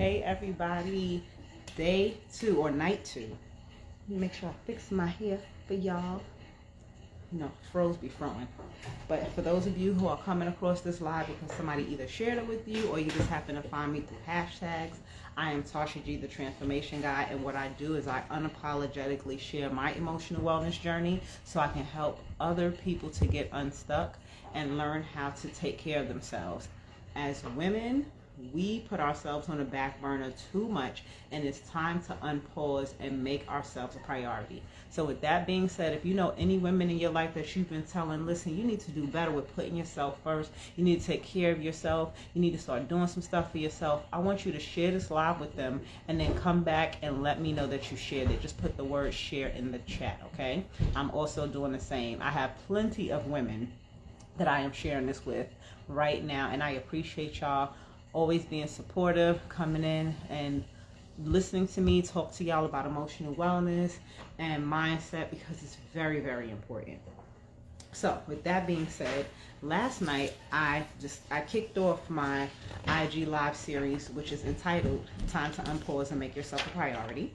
Hey everybody, day 2 or night 2. Let me make sure I fix my hair for y'all. Froze be throwing. But for those of you who are coming across this live because somebody either shared it with you or you just happen to find me through hashtags, I am Tasha G, the Transformation Guy, and what I do is I unapologetically share my emotional wellness journey so I can help other people to get unstuck and learn how to take care of themselves. As women, we put ourselves on the back burner too much, and it's time to unpause and make ourselves a priority. So with that being said, if you know any women in your life that you've been telling, listen, you need to do better with putting yourself first. You need to take care of yourself. You need to start doing some stuff for yourself. I want you to share this live with them and then come back and let me know that you shared it. Just put the word share in the chat, okay? I'm also doing the same. I have plenty of women that I am sharing this with right now, and I appreciate y'all always being supportive, coming in and listening to me talk to y'all about emotional wellness and mindset, because it's very, very important. So with that being said, last night I kicked off my IG live series, which is entitled Time to Unpause and Make Yourself a Priority,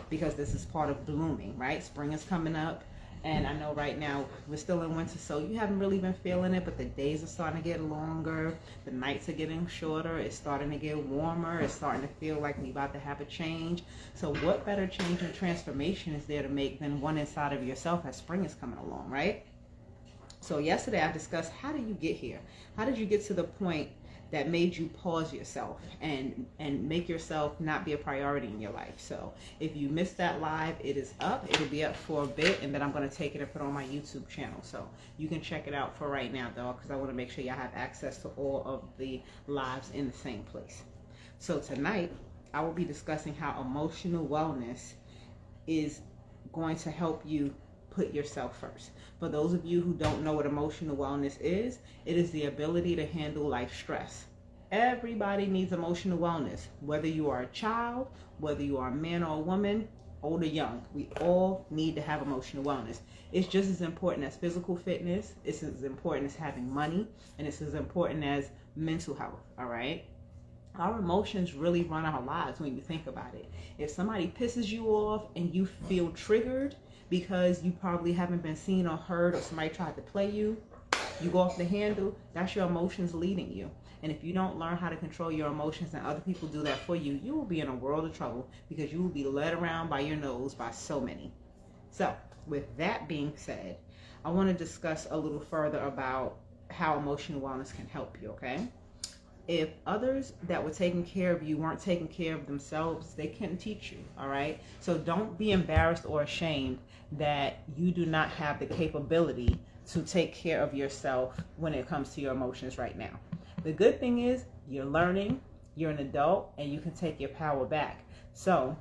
because this is part of blooming, right? Spring is coming up. And I know right now we're still in winter, so you haven't really been feeling it, but the days are starting to get longer. The nights are getting shorter. It's starting to get warmer. It's starting to feel like we're about to have a change. So what better change and transformation is there to make than one inside of yourself as spring is coming along, right? So yesterday I discussed, how did you get here? How did you get to the point that made you pause yourself and make yourself not be a priority in your life? So if you missed that live, it is up. It'll be up for a bit, and then I'm going to take it and put it on my YouTube channel. So you can check it out for right now, though, because I want to make sure y'all have access to all of the lives in the same place. So tonight, I will be discussing how emotional wellness is going to help you put yourself first. For those of you who don't know what emotional wellness is, it is the ability to handle life stress. Everybody needs emotional wellness, whether you are a child, whether you are a man or a woman, old or young. We all need to have emotional wellness. It's just as important as physical fitness. It's as important as having money, and it's as important as mental health, all right? Our emotions really run our lives when you think about it. If somebody pisses you off and you feel triggered because you probably haven't been seen or heard, or somebody tried to play you, you go off the handle, that's your emotions leading you. And if you don't learn how to control your emotions and other people do that for you, you will be in a world of trouble, because you will be led around by your nose by so many. So with that being said, I want to discuss a little further about how emotional wellness can help you, okay? If others that were taking care of you weren't taking care of themselves, they couldn't teach you, all right? So don't be embarrassed or ashamed that you do not have the capability to take care of yourself when it comes to your emotions right now. The good thing is you're learning, you're an adult, and you can take your power back. So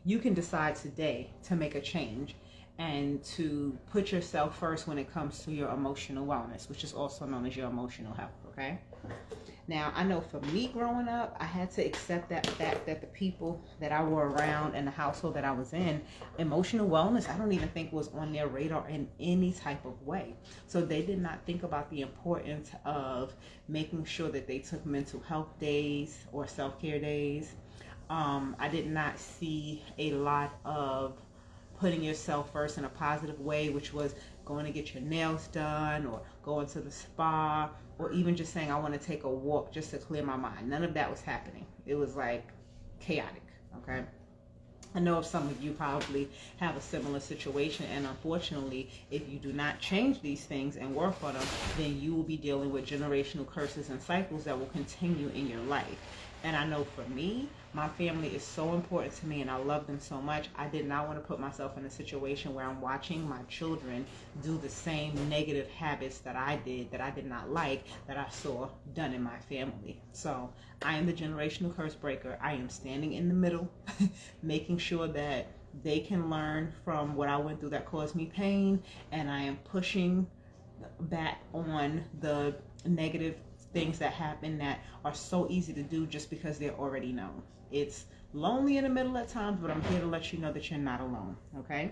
you can decide today to make a change and to put yourself first when it comes to your emotional wellness, which is also known as your emotional health, okay? Now, I know for me growing up, I had to accept that fact that the people that I were around and the household that I was in, emotional wellness, I don't even think was on their radar in any type of way. So they did not think about the importance of making sure that they took mental health days or self-care days. I did not see a lot of putting yourself first in a positive way, which was going to get your nails done or going to the spa, or even just saying, I want to take a walk just to clear my mind. None of that was happening. It was like chaotic, okay? I know some of you probably have a similar situation, and unfortunately, if you do not change these things and work on them, then you will be dealing with generational curses and cycles that will continue in your life. And I know for me, my family is so important to me, and I love them so much. I did not want to put myself in a situation where I'm watching my children do the same negative habits that I did not like, that I saw done in my family. So I am the generational curse breaker. I am standing in the middle, making sure that they can learn from what I went through that caused me pain, and I am pushing back on the negative things that happen that are so easy to do just because they're already known. It's lonely in the middle at times, but I'm here to let you know that you're not alone, okay?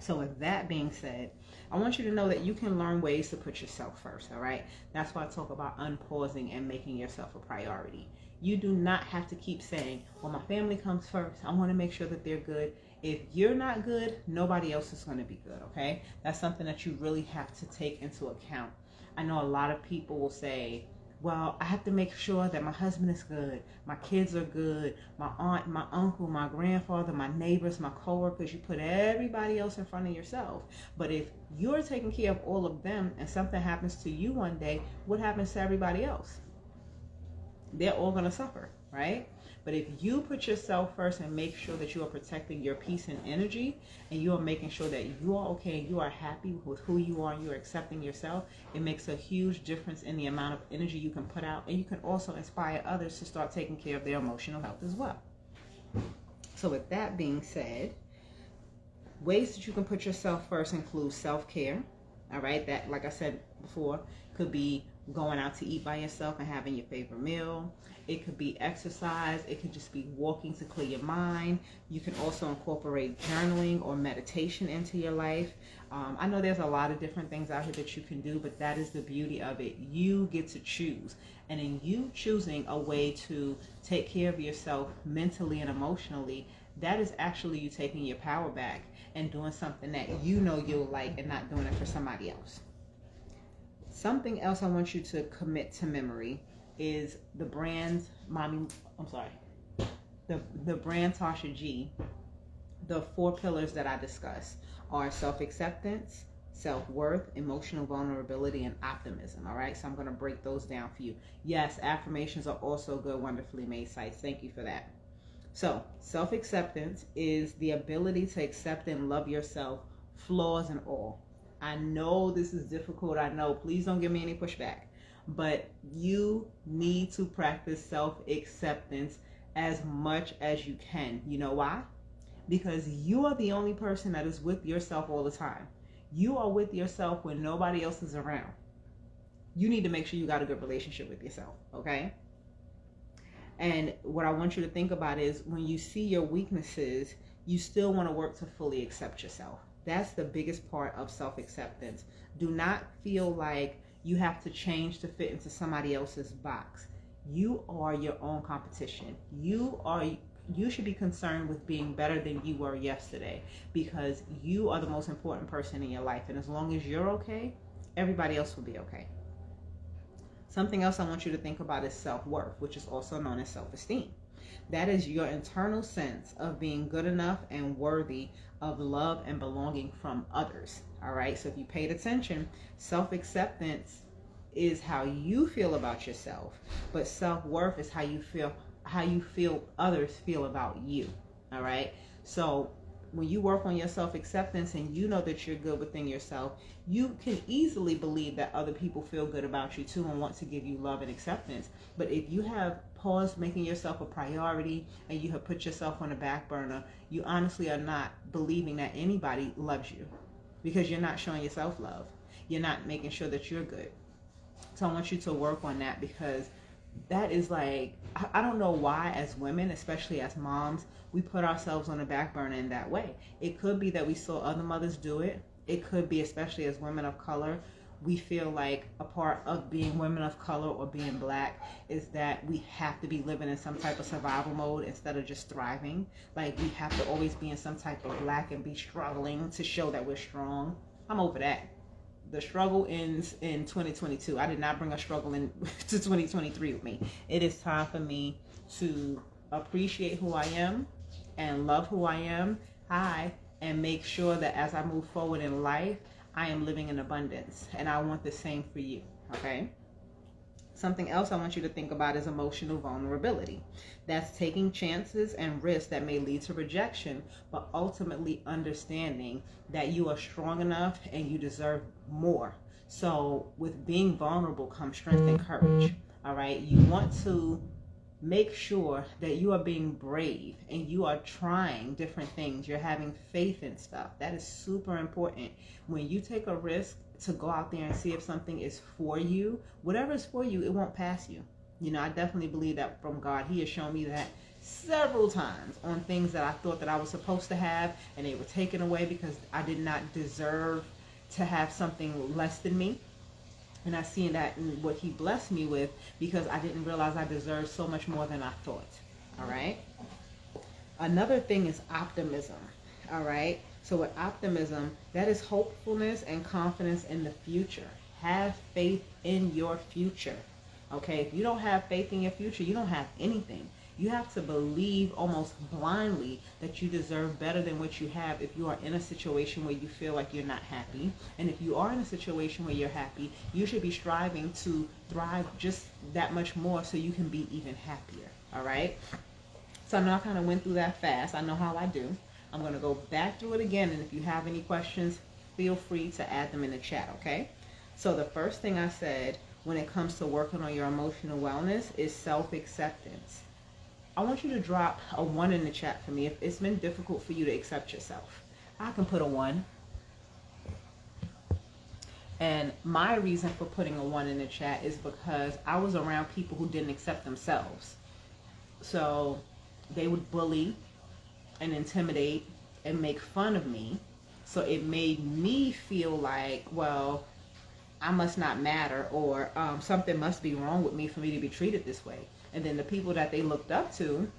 So with that being said, I want you to know that you can learn ways to put yourself first, all right? That's why I talk about unpausing and making yourself a priority. You do not have to keep saying, well, my family comes first. I want to make sure that they're good. If you're not good, nobody else is going to be good, okay? That's something that you really have to take into account. I know a lot of people will say, well, I have to make sure that my husband is good, my kids are good, my aunt, my uncle, my grandfather, my neighbors, my coworkers. You put everybody else in front of yourself. But if you're taking care of all of them and something happens to you one day, what happens to everybody else? They're all going to suffer, right? But if you put yourself first and make sure that you are protecting your peace and energy, and you are making sure that you are okay and you are happy with who you are and you are accepting yourself, it makes a huge difference in the amount of energy you can put out. And you can also inspire others to start taking care of their emotional health as well. So with that being said, ways that you can put yourself first include self-care. All right, that, like I said before, could be going out to eat by yourself and having your favorite meal. It could be exercise. It could just be walking to clear your mind. You can also incorporate journaling or meditation into your life. I know there's a lot of different things out here that you can do, but that is the beauty of it. You get to choose. And in you choosing a way to take care of yourself mentally and emotionally, that is actually you taking your power back and doing something that you know you'll like and not doing it for somebody else. Something else I want you to commit to memory is the brand the brand Tasha G. The 4 pillars that I discussed are self-acceptance, self-worth, emotional vulnerability, and optimism. All right, so I'm going to break those down for you. Yes, affirmations are also good, wonderfully made sites. Thank you for that. So self-acceptance is the ability to accept and love yourself, flaws and all. I know this is difficult. I know. Please don't give me any pushback. But you need to practice self-acceptance as much as you can. You know why? Because you are the only person that is with yourself all the time. You are with yourself when nobody else is around. You need to make sure you got a good relationship with yourself, okay? And what I want you to think about is when you see your weaknesses, you still want to work to fully accept yourself. That's the biggest part of self-acceptance. Do not feel like you have to change to fit into somebody else's box. You are your own competition. You should be concerned with being better than you were yesterday, because you are the most important person in your life. And as long as you're okay, everybody else will be okay. Something else I want you to think about is self-worth, which is also known as self-esteem. That is your internal sense of being good enough and worthy of love and belonging from others. All right, so if you paid attention, self-acceptance is how you feel about yourself, but self-worth is how you feel others feel about you. All right, so when you work on your self-acceptance and you know that you're good within yourself, you can easily believe that other people feel good about you too and want to give you love and acceptance. But if you have paused making yourself a priority and you have put yourself on the back burner, you honestly are not believing that anybody loves you, because you're not showing yourself love. You're not making sure that you're good. So I want you to work on that, because that is like, I don't know why as women, especially as moms, we put ourselves on the back burner in that way. It could be that we saw other mothers do it. It could be, especially as women of color, we feel like a part of being women of color or being black is that we have to be living in some type of survival mode instead of just thriving. Like we have to always be in some type of black and be struggling to show that we're strong. I'm over that. The struggle ends in 2022. I did not bring a struggle into 2023 with me. It is time for me to appreciate who I am and love who I am. And make sure that as I move forward in life, I am living in abundance. And I want the same for you, okay? Something else I want you to think about is emotional vulnerability. That's taking chances and risks that may lead to rejection, but ultimately understanding that you are strong enough and you deserve more. So with being vulnerable comes strength and courage, all right? You want to make sure that you are being brave and you are trying different things. You're having faith in stuff. That is super important. When you take a risk to go out there and see if something is for you, whatever is for you, it won't pass you. You know, I definitely believe that from God. He has shown me that several times on things that I thought that I was supposed to have, and they were taken away because I did not deserve to have something less than me. And I seen that in what he blessed me with, because I didn't realize I deserved so much more than I thought. All right. Another thing is optimism. All right. So with optimism, that is hopefulness and confidence in the future. Have faith in your future. Okay. If you don't have faith in your future, you don't have anything. You have to believe almost blindly that you deserve better than what you have if you are in a situation where you feel like you're not happy. And if you are in a situation where you're happy, you should be striving to thrive just that much more so you can be even happier. All right. So I know I kind of went through that fast. I know how I do. I'm going to go back through it again. And if you have any questions, feel free to add them in the chat. Okay. So the first thing I said when it comes to working on your emotional wellness is self-acceptance. I want you to drop a 1 in the chat for me if it's been difficult for you to accept yourself. I can put a 1. And my reason for putting a 1 in the chat is because I was around people who didn't accept themselves. So they would bully and intimidate and make fun of me. So it made me feel like, well, I must not matter, or something must be wrong with me for me to be treated this way. And then the people that they looked up to,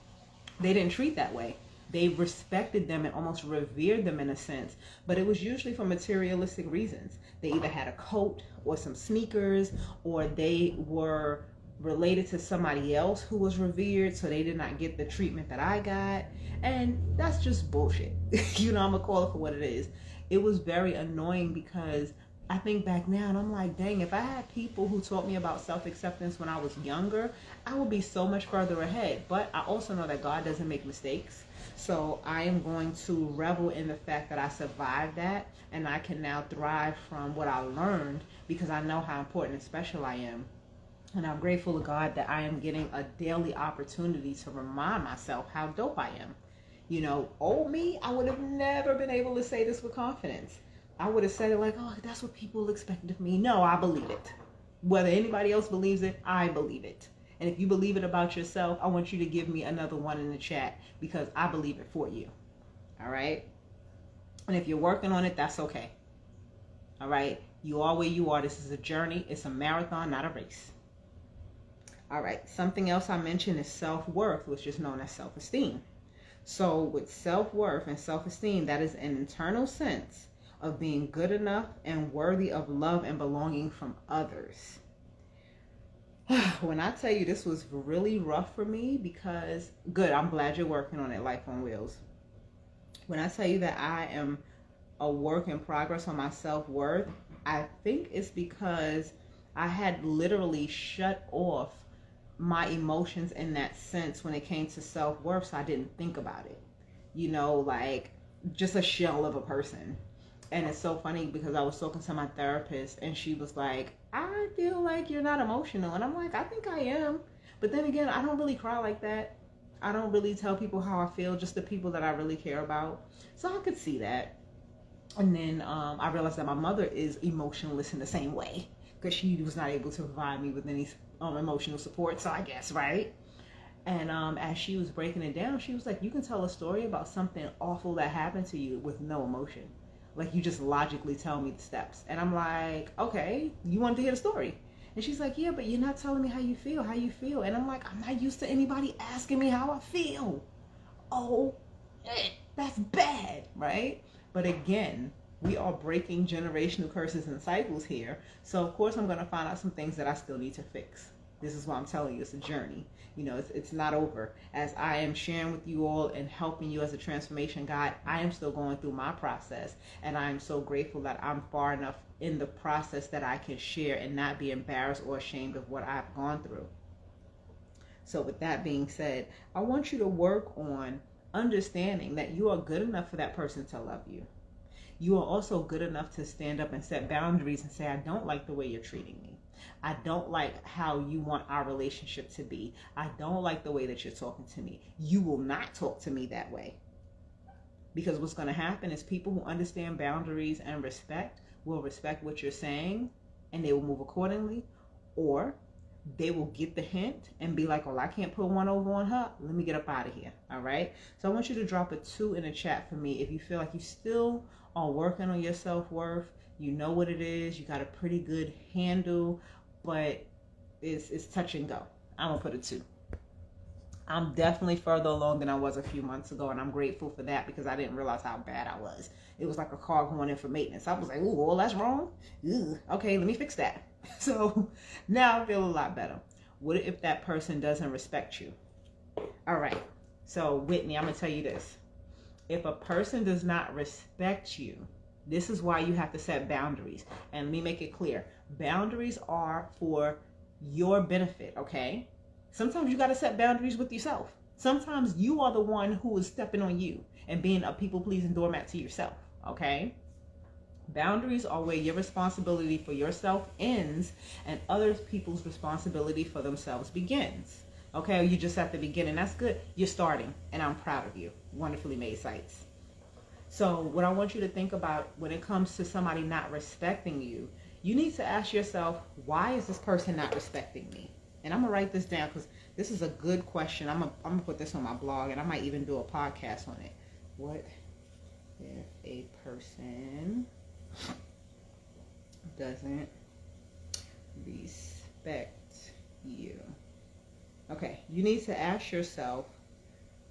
they didn't treat that way. They respected them and almost revered them in a sense. But it was usually for materialistic reasons. They either had a coat or some sneakers, or they were related to somebody else who was revered, so they did not get the treatment that I got. And that's just bullshit. I'm going to call it for what it is. It was very annoying because I think back now and I'm like, dang, if I had people who taught me about self-acceptance when I was younger, I would be so much further ahead. But I also know that God doesn't make mistakes. So I am going to revel in the fact that I survived that, and I can now thrive from what I learned because I know how important and special I am. And I'm grateful to God that I am getting a daily opportunity to remind myself how dope I am. Old me, I would have never been able to say this with confidence. I would have said it like, oh, that's what people expect of me. No, I believe it. Whether anybody else believes it, I believe it. And if you believe it about yourself, I want you to give me another 1 in the chat because I believe it for you. All right? And if you're working on it, that's okay. All right? You are where you are. This is a journey. It's a marathon, not a race. All right. Something else I mentioned is self-worth, which is known as self-esteem. So with self-worth and self-esteem, that is an internal sense of being good enough and worthy of love and belonging from others. When I tell you this was really rough for me, because I'm glad you're working on it, Life on Wheels. When I tell you that I am a work in progress on my self-worth, I think it's because I had literally shut off my emotions in that sense when it came to self-worth, so I didn't think about it. Like just a shell of a person. And it's so funny because I was talking to my therapist and she was like, I feel like you're not emotional. And I'm like, I think I am. But then again, I don't really cry like that. I don't really tell people how I feel, just the people that I really care about. So I could see that. And then I realized that my mother is emotionless in the same way because she was not able to provide me with any emotional support. So I guess, right? And as she was breaking it down, she was like, you can tell a story about something awful that happened to you with no emotion. Like, you just logically tell me the steps. And I'm like, okay, you wanted to hear the story. And she's like, yeah, but you're not telling me how you feel. And I'm like, I'm not used to anybody asking me how I feel. Oh, that's bad, right? But again, we are breaking generational curses and cycles here. So of course I'm going to find out some things that I still need to fix. This is why I'm telling you it's a journey. It's not over. As I am sharing with you all and helping you as a transformation guide, I am still going through my process. And I am so grateful that I'm far enough in the process that I can share and not be embarrassed or ashamed of what I've gone through. So with that being said, I want you to work on understanding that you are good enough for that person to love you. You are also good enough to stand up and set boundaries and say, I don't like the way you're treating me. I don't like how you want our relationship to be. I don't like the way that you're talking to me. You will not talk to me that way. Because what's going to happen is people who understand boundaries and respect will respect what you're saying and they will move accordingly. Or they will get the hint and be like, oh, I can't put one over on her. Let me get up out of here. All right. So I want you to drop a 2 in the chat for me if you feel like you still are working on your self-worth. You know what it is. You got a pretty good handle, but it's touch and go. I'm going to put a 2. I'm definitely further along than I was a few months ago, and I'm grateful for that because I didn't realize how bad I was. It was like a car going in for maintenance. I was like, ooh, well, that's wrong. Ugh. Okay, let me fix that. So now I feel a lot better. What if that person doesn't respect you? All right. So Whitney, I'm going to tell you this. If a person does not respect you, this is why you have to set boundaries. And let me make it clear. Boundaries are for your benefit, okay? Sometimes you got to set boundaries with yourself. Sometimes you are the one who is stepping on you and being a people-pleasing doormat to yourself, okay? Boundaries are where your responsibility for yourself ends and other people's responsibility for themselves begins. Okay, you just at the beginning. That's good. You're starting, and I'm proud of you. Wonderfully made sites. So what I want you to think about when it comes to somebody not respecting you, you need to ask yourself, why is this person not respecting me? And I'm going to write this down because this is a good question. I'm going to put this on my blog, and I might even do a podcast on it. What if a person doesn't respect you? Okay, you need to ask yourself,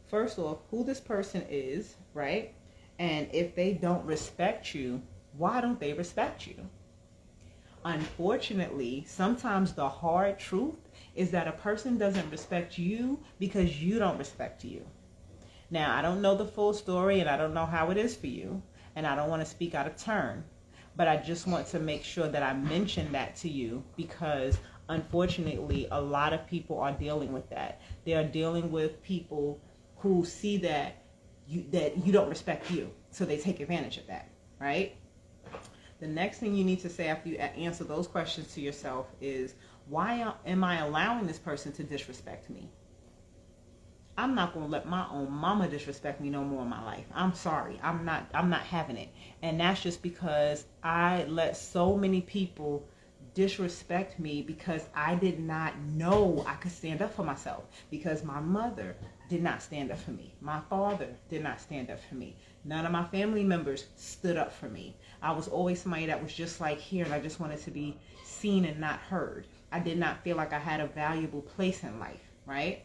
first off, who this person is, right? And if they don't respect you, why don't they respect you? Unfortunately, sometimes the hard truth is that a person doesn't respect you because you don't respect you. Now, I don't know the full story and I don't know how it is for you, and I don't want to speak out of turn, but I just want to make sure that I mention that to you because unfortunately, a lot of people are dealing with that. They are dealing with people who see that you don't respect you, so they take advantage of that, right? The next thing you need to say after you answer those questions to yourself is, why am I allowing this person to disrespect me? I'm not going to let my own mama disrespect me no more in my life. I'm sorry. I'm not having it. And that's just because I let so many people disrespect me because I did not know I could stand up for myself, because my mother did not stand up for me. My father did not stand up for me. None of my family members stood up for me. I was always somebody that was just like here, and I just wanted to be seen and not heard. I did not feel like I had a valuable place in life, right?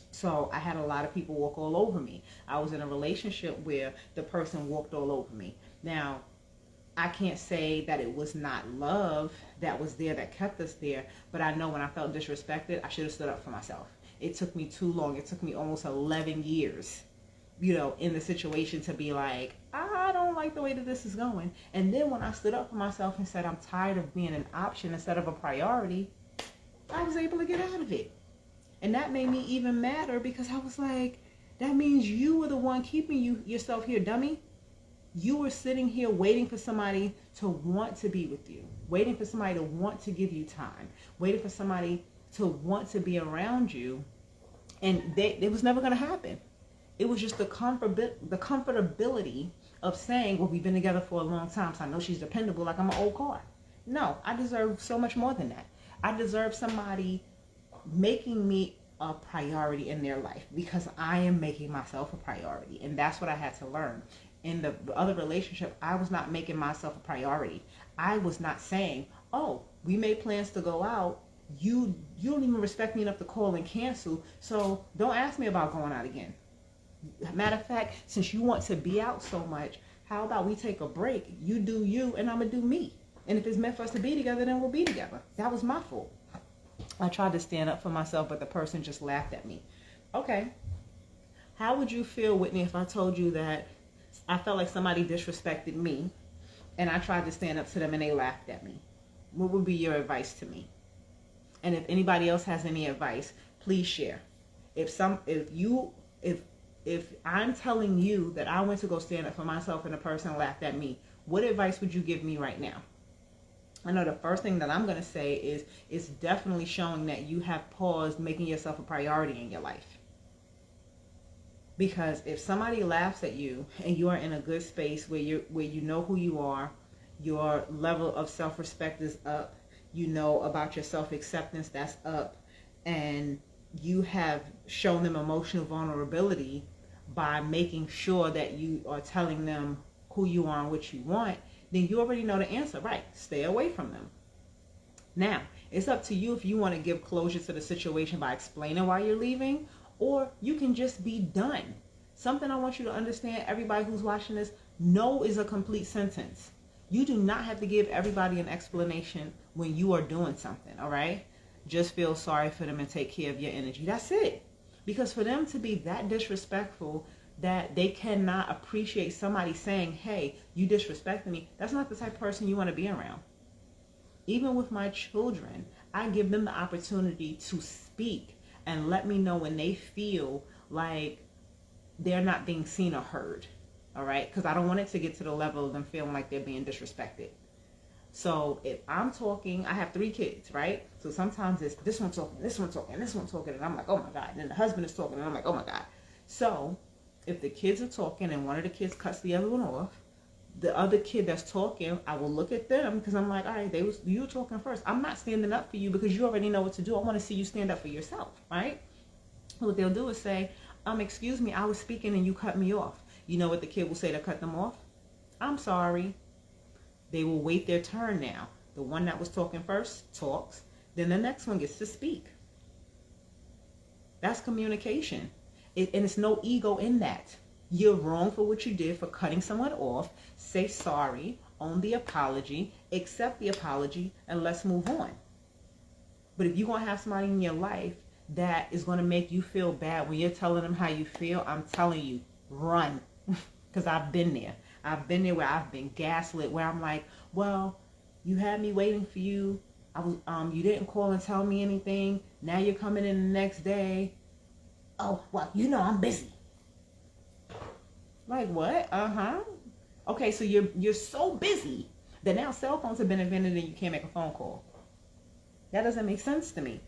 So I had a lot of people walk all over me. I was in a relationship where the person walked all over me. Now, I can't say that it was not love that was there that kept us there, but I know when I felt disrespected, I should have stood up for myself. It took me too long. It took me almost 11 years, in the situation to be like, I don't like the way that this is going. And then when I stood up for myself and said I'm tired of being an option instead of a priority, I was able to get out of it. And that made me even madder because I was like, that means you were the one keeping yourself here, dummy. You were sitting here waiting for somebody to want to be with you, waiting for somebody to want to give you time, waiting for somebody to want to be around you. And it was never going to happen. It was just the comfortability of saying, well, we've been together for a long time, so I know she's dependable, like I'm an old car. No, I deserve so much more than that. I deserve somebody making me a priority in their life because I am making myself a priority. And that's what I had to learn. In the other relationship, I was not making myself a priority. I was not saying, oh, we made plans to go out. You don't even respect me enough to call and cancel, so don't ask me about going out again. Matter of fact, since you want to be out so much, how about we take a break? You do you, and I'm going to do me. And if it's meant for us to be together, then we'll be together. That was my fault. I tried to stand up for myself, but the person just laughed at me. Okay. How would you feel, Whitney, if I told you that I felt like somebody disrespected me and I tried to stand up to them and they laughed at me? What would be your advice to me? And if anybody else has any advice, please share. If I'm telling you that I went to go stand up for myself and the person laughed at me, what advice would you give me right now? I know the first thing that I'm going to say is it's definitely showing that you have paused making yourself a priority in your life. Because if somebody laughs at you and you are in a good space where you know who you are, your level of self-respect is up, you know about your self-acceptance, that's up, and you have shown them emotional vulnerability by making sure that you are telling them who you are and what you want, then you already know the answer, right? Stay away from them. Now, it's up to you if you want to give closure to the situation by explaining why you're leaving, or you can just be done. Something I want you to understand, everybody who's watching this, no is a complete sentence. You do not have to give everybody an explanation when you are doing something, all right? Just feel sorry for them and take care of your energy. That's it. Because for them to be that disrespectful that they cannot appreciate somebody saying, hey, you disrespected me, that's not the type of person you want to be around. Even with my children, I give them the opportunity to speak and let me know when they feel like they're not being seen or heard. All right? Because I don't want it to get to the level of them feeling like they're being disrespected. So if I'm talking, I have 3 kids, right? So sometimes it's this one talking, this one talking, this one talking, and I'm like, oh my God. And then the husband is talking, and I'm like, oh my God. So if the kids are talking and one of the kids cuts the other one off, the other kid that's talking, I will look at them because I'm like, all right, you were talking first. I'm not standing up for you because you already know what to do. I want to see you stand up for yourself, right? What they'll do is say, excuse me, I was speaking and you cut me off. You know what the kid will say to cut them off? I'm sorry. They will wait their turn now. The one that was talking first talks, then the next one gets to speak. That's communication. And it's no ego in that. You're wrong for what you did for cutting someone off. Say sorry, own the apology, accept the apology, and let's move on. But if you're going to have somebody in your life that is going to make you feel bad when you're telling them how you feel, I'm telling you, run. Because I've been there. I've been there where I've been gaslit, where I'm like, well, you had me waiting for you. You didn't call and tell me anything. Now you're coming in the next day. Oh, well, you know I'm busy. Like what? Okay, so you're so busy that now cell phones have been invented and you can't make a phone call. That doesn't make sense to me.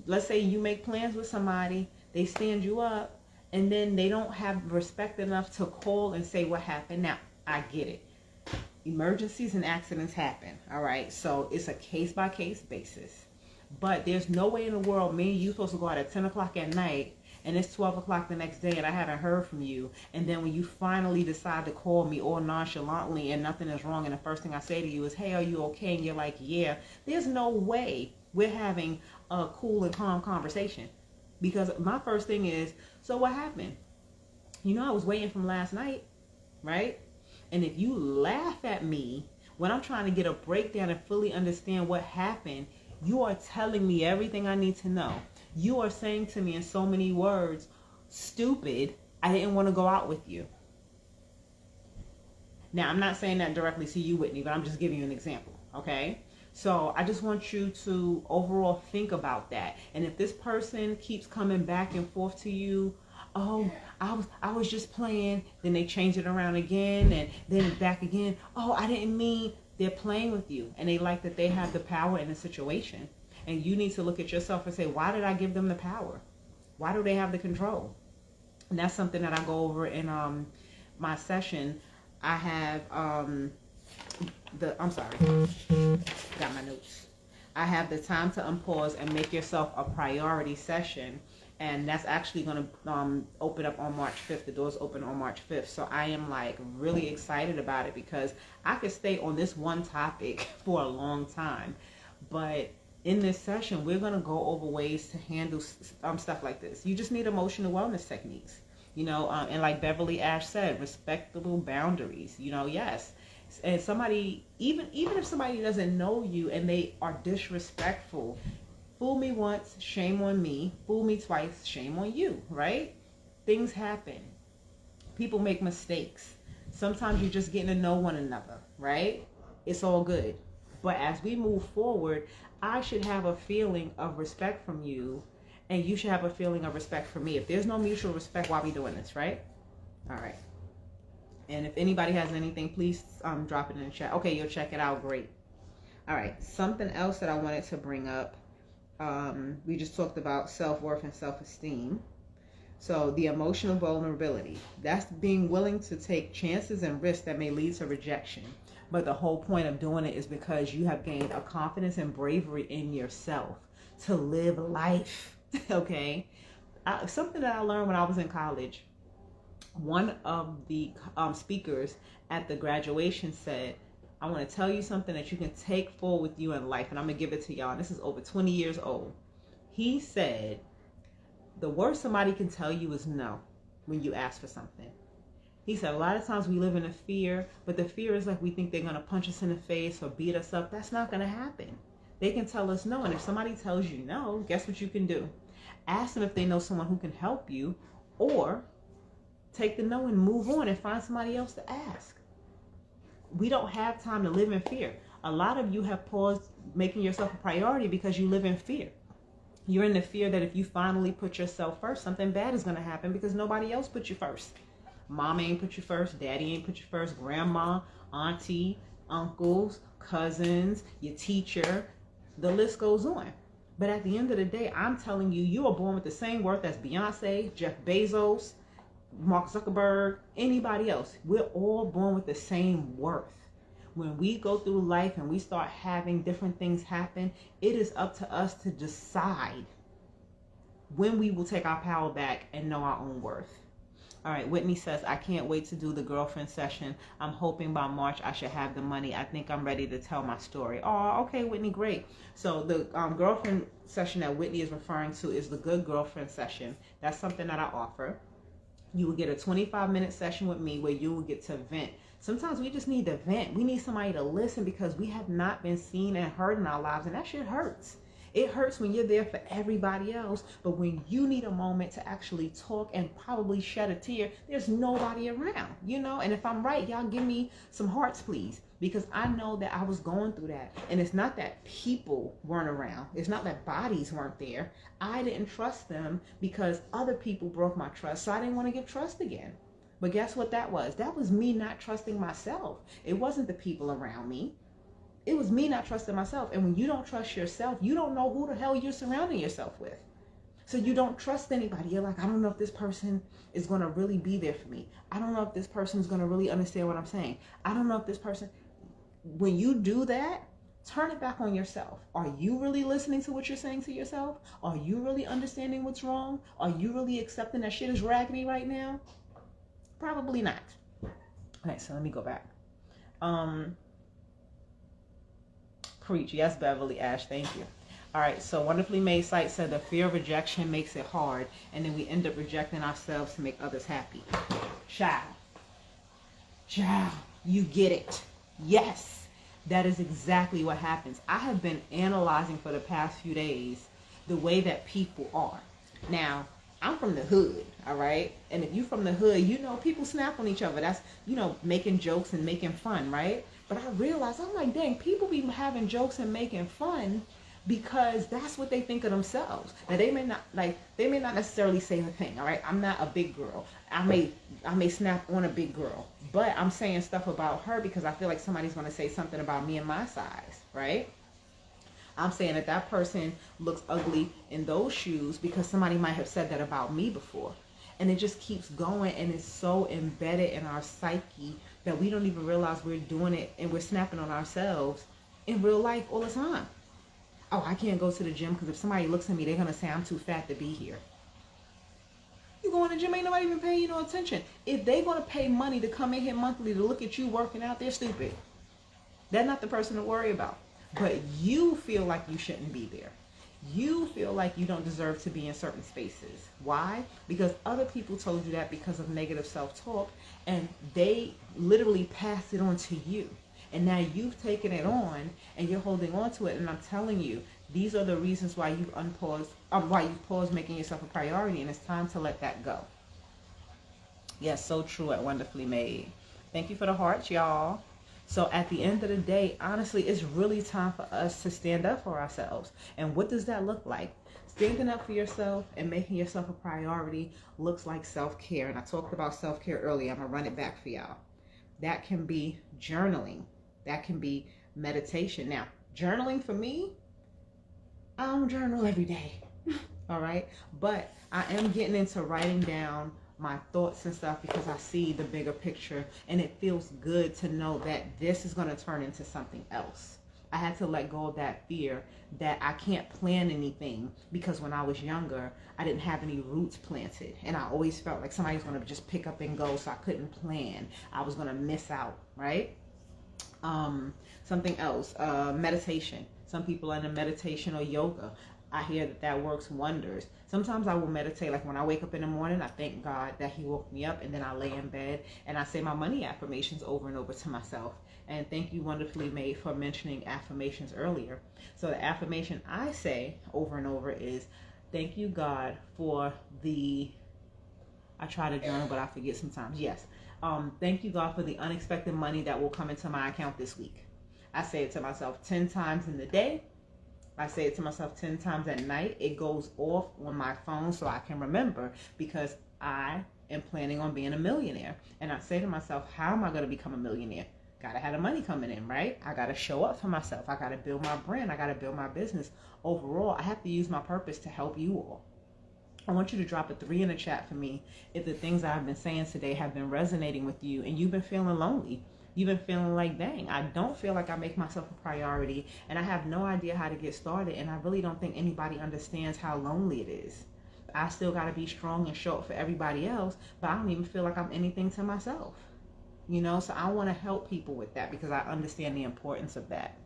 Let's say you make plans with somebody, they stand you up, and then they don't have respect enough to call and say what happened. Now, I get it. Emergencies and accidents happen, all right? So it's a case-by-case basis. But there's no way in the world me and you supposed to go out at 10 o'clock at night and it's 12 o'clock the next day and I haven't heard from you. And then when you finally decide to call me all nonchalantly and nothing is wrong and the first thing I say to you is, hey, are you okay? And you're like, yeah. There's no way we're having a cool and calm conversation. Because my first thing is, so what happened? You know, I was waiting from last night, right? And if you laugh at me when I'm trying to get a breakdown and fully understand what happened, you are telling me everything I need to know. You are saying to me in so many words, stupid, I didn't want to go out with you. Now, I'm not saying that directly to you, Whitney, but I'm just giving you an example, okay? So I just want you to overall think about that. And if this person keeps coming back and forth to you, oh, I was just playing, then they change it around again and then back again. Oh, I didn't mean. They're playing with you and they like that they have the power in the situation. And you need to look at yourself and say, why did I give them the power? Why do they have the control? And that's something that I go over in my session. I have got my notes. I have the time to unpause and make yourself a priority session. And that's actually going to open up on March 5th. The doors open on March 5th. So I am like really excited about it because I could stay on this one topic for a long time. But in this session, we're going to go over ways to handle stuff like this. You just need emotional wellness techniques, you know, and like Beverly Ash said, respectable boundaries, you know, yes. And somebody, even if somebody doesn't know you and they are disrespectful, fool me once, shame on me. Fool me twice, shame on you, right? Things happen. People make mistakes. Sometimes you're just getting to know one another, right? It's all good. But as we move forward, I should have a feeling of respect from you, and you should have a feeling of respect for me. If there's no mutual respect, why are we doing this, right? All right. And if anybody has anything, please drop it in the chat. Okay, you'll check it out. Great. All right. Something else that I wanted to bring up. We just talked about self-worth and self-esteem. So the emotional vulnerability, that's being willing to take chances and risks that may lead to rejection. But the whole point of doing it is because you have gained a confidence and bravery in yourself to live life. Okay. Something that I learned when I was in college, one of the speakers at the graduation said, I want to tell you something that you can take forward with you in life. And I'm going to give it to y'all. This is over 20 years old. He said, the worst somebody can tell you is no when you ask for something. He said, a lot of times we live in a fear, but the fear is like we think they're going to punch us in the face or beat us up. That's not going to happen. They can tell us no. And if somebody tells you no, guess what you can do? Ask them if they know someone who can help you, or take the no and move on and find somebody else to ask. We don't have time to live in fear. A lot of you have paused making yourself a priority because you live in fear. You're in the fear that if you finally put yourself first, something bad is going to happen because nobody else put you first. Mom ain't put you first. Daddy ain't put you first. Grandma, auntie, uncles, cousins, your teacher. The list goes on. But at the end of the day, I'm telling you, you are born with the same worth as Beyonce, Jeff Bezos, Mark Zuckerberg, anybody else. We're all born with the same worth. When we go through life and we start having different things happen, it is up to us to decide when we will take our power back and know our own worth. All right, Whitney says, I can't wait to do the girlfriend session. I'm hoping by March I should have the money. I think I'm ready to tell my story. Oh, okay, Whitney, great. So the girlfriend session that Whitney is referring to is the Good Girlfriend session. That's something that I offer. You will get a 25-minute session with me where you will get to vent. Sometimes we just need to vent. We need somebody to listen because we have not been seen and heard in our lives, and that shit hurts. It hurts when you're there for everybody else, but when you need a moment to actually talk and probably shed a tear, there's nobody around, you know? And if I'm right, y'all give me some hearts, please, because I know that I was going through that. And it's not that people weren't around. It's not that bodies weren't there. I didn't trust them because other people broke my trust, so I didn't want to give trust again. But guess what that was? That was me not trusting myself. It wasn't the people around me. It was me not trusting myself. And when you don't trust yourself, you don't know who the hell you're surrounding yourself with. So you don't trust anybody. You're like, I don't know if this person is going to really be there for me. I don't know if this person is going to really understand what I'm saying. I don't know if this person... When you do that, turn it back on yourself. Are you really listening to what you're saying to yourself? Are you really understanding what's wrong? Are you really accepting that shit is raggedy right now? Probably not. All right, so let me go back. Preach. Yes, Beverly Ash, thank you. All right, so Wonderfully Made Site said the fear of rejection makes it hard, and then we end up rejecting ourselves to make others happy. Child, you get it. Yes, that is exactly what happens. I have been analyzing for the past few days the way that people are. Now, I'm from the hood, all right? And if you're from the hood, you know people snap on each other. That's, you know, making jokes and making fun, right? But I realized, I'm like, dang, people be having jokes and making fun because that's what they think of themselves. Now, they may not necessarily say the thing, all right? I'm not a big girl. I may snap on a big girl, but I'm saying stuff about her because I feel like somebody's going to say something about me and my size, right? I'm saying that that person looks ugly in those shoes because somebody might have said that about me before. And it just keeps going, and it's so embedded in our psyche that we don't even realize we're doing it, and we're snapping on ourselves in real life all the time. Oh, I can't go to the gym because if somebody looks at me, they're going to say I'm too fat to be here. You go in the gym, ain't nobody even paying you no attention. If they're going to pay money to come in here monthly to look at you working out, they're stupid. They're not the person to worry about. But you feel like you shouldn't be there. You feel like you don't deserve to be in certain spaces. Why? Because other people told you that because of negative self-talk, and they literally passed it on to you. And now you've taken it on and you're holding on to it. And I'm telling you, these are the reasons why you've paused making yourself a priority, and it's time to let that go. Yes, so true at Wonderfully Made. Thank you for the hearts, y'all. So at the end of the day, honestly, it's really time for us to stand up for ourselves. And what does that look like? Standing up for yourself and making yourself a priority looks like self-care. And I talked about self-care earlier. I'm going to run it back for y'all. That can be journaling. That can be meditation. Now, journaling for me, I don't journal every day. All right. But I am getting into writing down my thoughts and stuff, because I see the bigger picture, and it feels good to know that this is going to turn into something else. I had to let go of that fear that I can't plan anything, because when I was younger, I didn't have any roots planted, and I always felt like somebody was going to just pick up and go, so I couldn't plan. I was going to miss out, right? Something else, meditation. Some people are into meditation or yoga. I hear that works wonders. Sometimes I will meditate, like when I wake up in the morning, I thank God that he woke me up, and then I lay in bed and I say my money affirmations over and over to myself. And thank you, Wonderfully Made, for mentioning affirmations earlier. So the affirmation I say over and over is, thank you, God, for I try to journal, but I forget sometimes. Yes. Thank you, God, for the unexpected money that will come into my account this week. I say it to myself 10 times in the day. I say it to myself 10 times at night. It goes off on my phone so I can remember, because I am planning on being a millionaire. And I say to myself, how am I going to become a millionaire? Gotta have the money coming in, right? I gotta show up for myself. I gotta build my brand. I gotta build my business. Overall, I have to use my purpose to help you all. I want you to drop a 3 in the chat for me if the things I've been saying today have been resonating with you and you've been feeling lonely. You've been feeling like, dang, I don't feel like I make myself a priority, and I have no idea how to get started, and I really don't think anybody understands how lonely it is. I still got to be strong and show up for everybody else, but I don't even feel like I'm anything to myself. So I want to help people with that, because I understand the importance of that.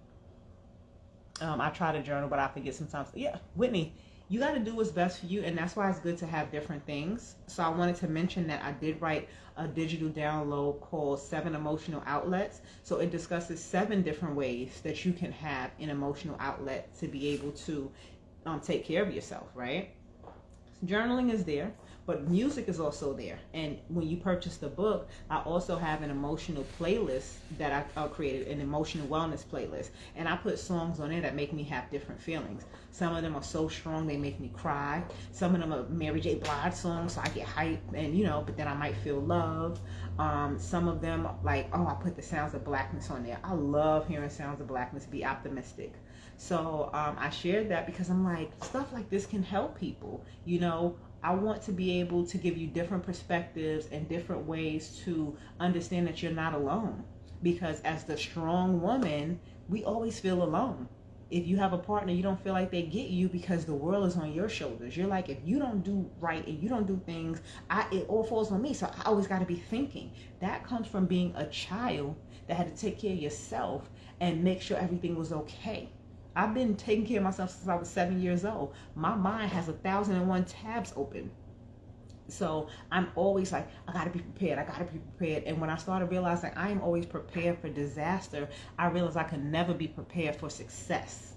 I try to journal, but I forget sometimes. Yeah, Whitney, you got to do what's best for you, and that's why it's good to have different things. So I wanted to mention that I did write a digital download called 7 Emotional Outlets. So it discusses 7 different ways that you can have an emotional outlet to be able to take care of yourself, right? Journaling is there, but music is also there. And when you purchase the book, I also have an emotional playlist that I created, an emotional wellness playlist. And I put songs on there that make me have different feelings. Some of them are so strong they make me cry. Some of them are Mary J. Blige songs, so I get hyped, and but then I might feel love. Some of them, like, I put the Sounds of Blackness on there. I love hearing Sounds of Blackness. Be optimistic. So I shared that because I'm like, stuff like this can help people. I want to be able to give you different perspectives and different ways to understand that you're not alone. Because as the strong woman, we always feel alone. If you have a partner, you don't feel like they get you, because the world is on your shoulders. You're like, if you don't do right and you don't do things, it all falls on me. So I always got to be thinking. That comes from being a child that had to take care of yourself and make sure everything was okay. I've been taking care of myself since I was 7 years old. My mind has 1,001 tabs open. So I'm always like, I gotta be prepared. I gotta be prepared. And when I started realizing I am always prepared for disaster, I realized I could never be prepared for success.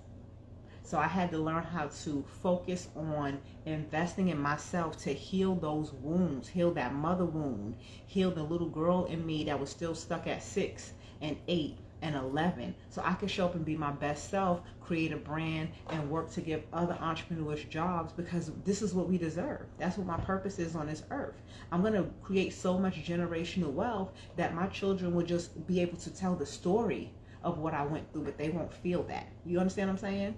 So I had to learn how to focus on investing in myself to heal those wounds, heal that mother wound, heal the little girl in me that was still stuck at 6 and 8 and 11, so I could show up and be my best self, create a brand, and work to give other entrepreneurs jobs, because this is what we deserve. That's what my purpose is on this earth. I'm going to create so much generational wealth that my children will just be able to tell the story of what I went through, but they won't feel that. You understand what I'm saying?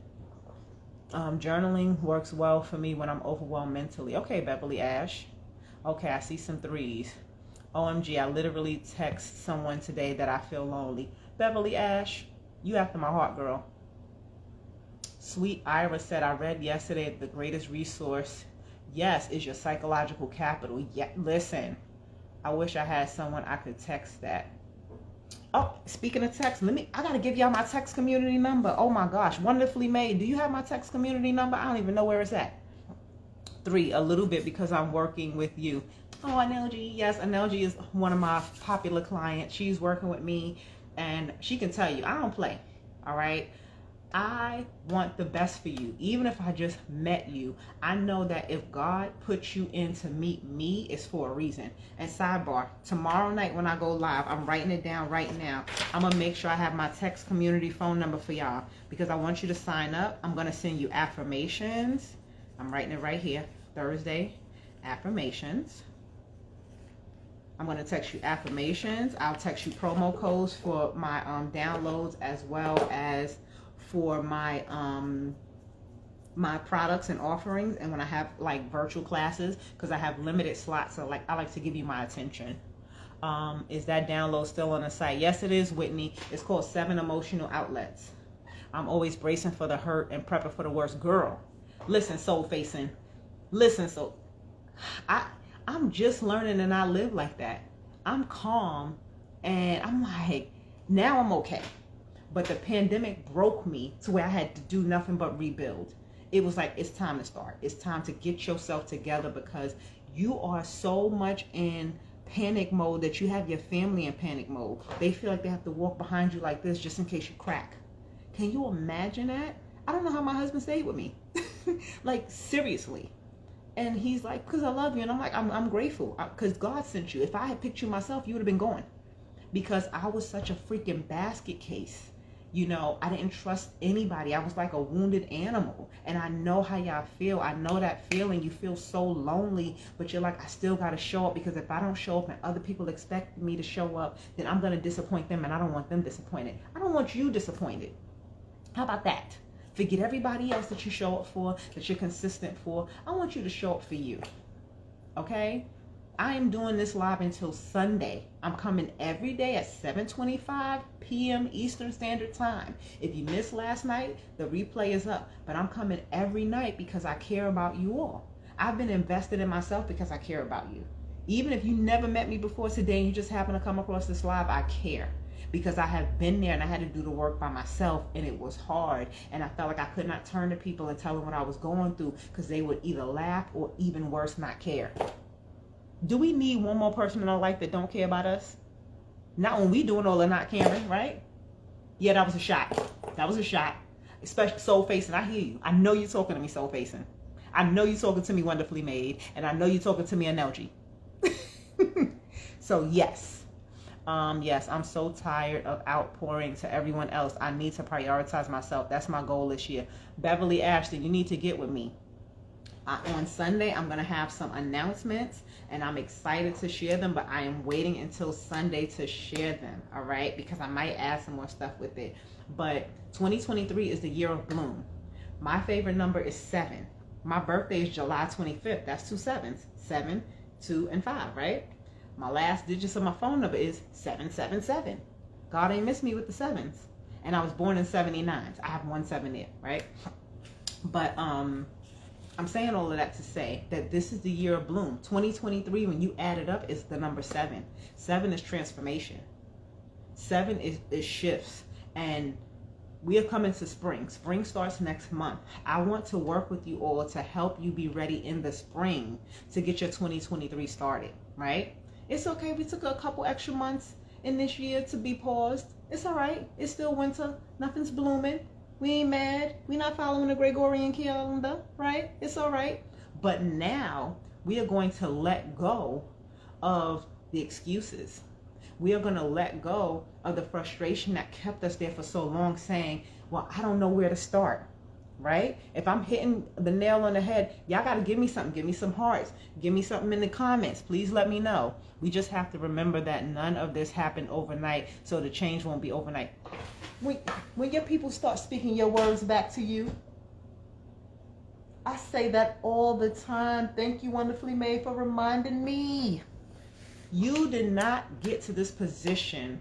Journaling works well for me when I'm overwhelmed mentally. Okay, Beverly Ash. Okay, I see some 3s. OMG, I literally text someone today that I feel lonely. Beverly Ash, you after my heart, girl. Sweet Ira said, I read yesterday that the greatest resource, yes, is your psychological capital. Yeah, listen, I wish I had someone I could text that. Oh, speaking of text, I gotta give y'all my text community number. Oh my gosh, Wonderfully Made. Do you have my text community number? I don't even know where it's at. 3, a little bit, because I'm working with you. Oh, Anelji. Yes, Anelji is one of my popular clients. She's working with me, and she can tell you, I don't play. All right. I want the best for you. Even if I just met you, I know that if God put you in to meet me, it's for a reason. And sidebar, tomorrow night when I go live, I'm writing it down right now. I'm going to make sure I have my text community phone number for y'all, because I want you to sign up. I'm going to send you affirmations. I'm writing it right here. Thursday, affirmations. I'm going to text you affirmations. I'll text you promo codes for my downloads, as well as for my my products and offerings, and when I have like virtual classes, because I have limited slots, so like I like to give you my attention. Is that download still on the site? Yes, it is, Whitney. It's called 7 Emotional Outlets. I'm always bracing for the hurt and prepping for the worst. Girl, listen, soul facing. Listen, so I'm just learning to not live like that. I'm calm and I'm like, now I'm okay. But the pandemic broke me to where I had to do nothing but rebuild. It was like, it's time to start. It's time to get yourself together, because you are so much in panic mode that you have your family in panic mode. They feel like they have to walk behind you like this just in case you crack. Can you imagine that? I don't know how my husband stayed with me. Like, seriously. And he's like, because I love you. And I'm like, I'm grateful, because God sent you. If I had picked you myself, you would have been gone. Because I was such a freaking basket case. You know, I didn't trust anybody. I was like a wounded animal. And I know how y'all feel. I know that feeling. You feel so lonely, but you're like, I still got to show up, because if I don't show up and other people expect me to show up, then I'm going to disappoint them, and I don't want them disappointed. I don't want you disappointed. How about that? Forget everybody else that you show up for, that you're consistent for. I want you to show up for you. Okay? I am doing this live until Sunday. I'm coming every day at 7:25 p.m. Eastern Standard Time. If you missed last night, the replay is up. But I'm coming every night because I care about you all. I've been invested in myself because I care about you. Even if you never met me before today and you just happen to come across this live, I care. Because I have been there and I had to do the work by myself, and it was hard. And I felt like I could not turn to people and tell them what I was going through, because they would either laugh or, even worse, not care. Do we need one more person in our life that don't care about us? Not when we doing all the not caring, right? Yeah, that was a shot. That was a shot. Especially soul facing. I hear you. I know you're talking to me, soul facing. I know you're talking to me, wonderfully made. And I know you're talking to me, Anelji. So yes. Yes, I'm so tired of outpouring to everyone else. I need to prioritize myself. That's my goal this year. Beverly Ashton, you need to get with me. On Sunday, I'm going to have some announcements, and I'm excited to share them, but I am waiting until Sunday to share them, all right? Because I might add some more stuff with it. But 2023 is the year of bloom. My favorite number is 7. My birthday is July 25th. That's 2 sevens. 7, 2, and 5, right? My last digits of my phone number is 777. God ain't missed me with the 7s. And I was born in 79. So I have 1 7 there, right? But I'm saying all of that to say that this is the year of bloom. 2023, when you add it up, is the number 7. 7 is transformation. 7 is shifts. And we are coming to spring. Spring starts next month. I want to work with you all to help you be ready in the spring to get your 2023 started, right? It's okay. We took a couple extra months in this year to be paused. It's all right. It's still winter. Nothing's blooming. We ain't mad. We're not following the Gregorian calendar, right? It's all right. But now we are going to let go of the excuses. We are going to let go of the frustration that kept us there for so long, saying, well, I don't know where to start, right? If I'm hitting the nail on the head, y'all got to give me something. Give me some hearts. Give me something in the comments. Please let me know. We just have to remember that none of this happened overnight, so the change won't be overnight. When your people start speaking your words back to you, I say that all the time. Thank you, Wonderfully Made, for reminding me. You did not get to this position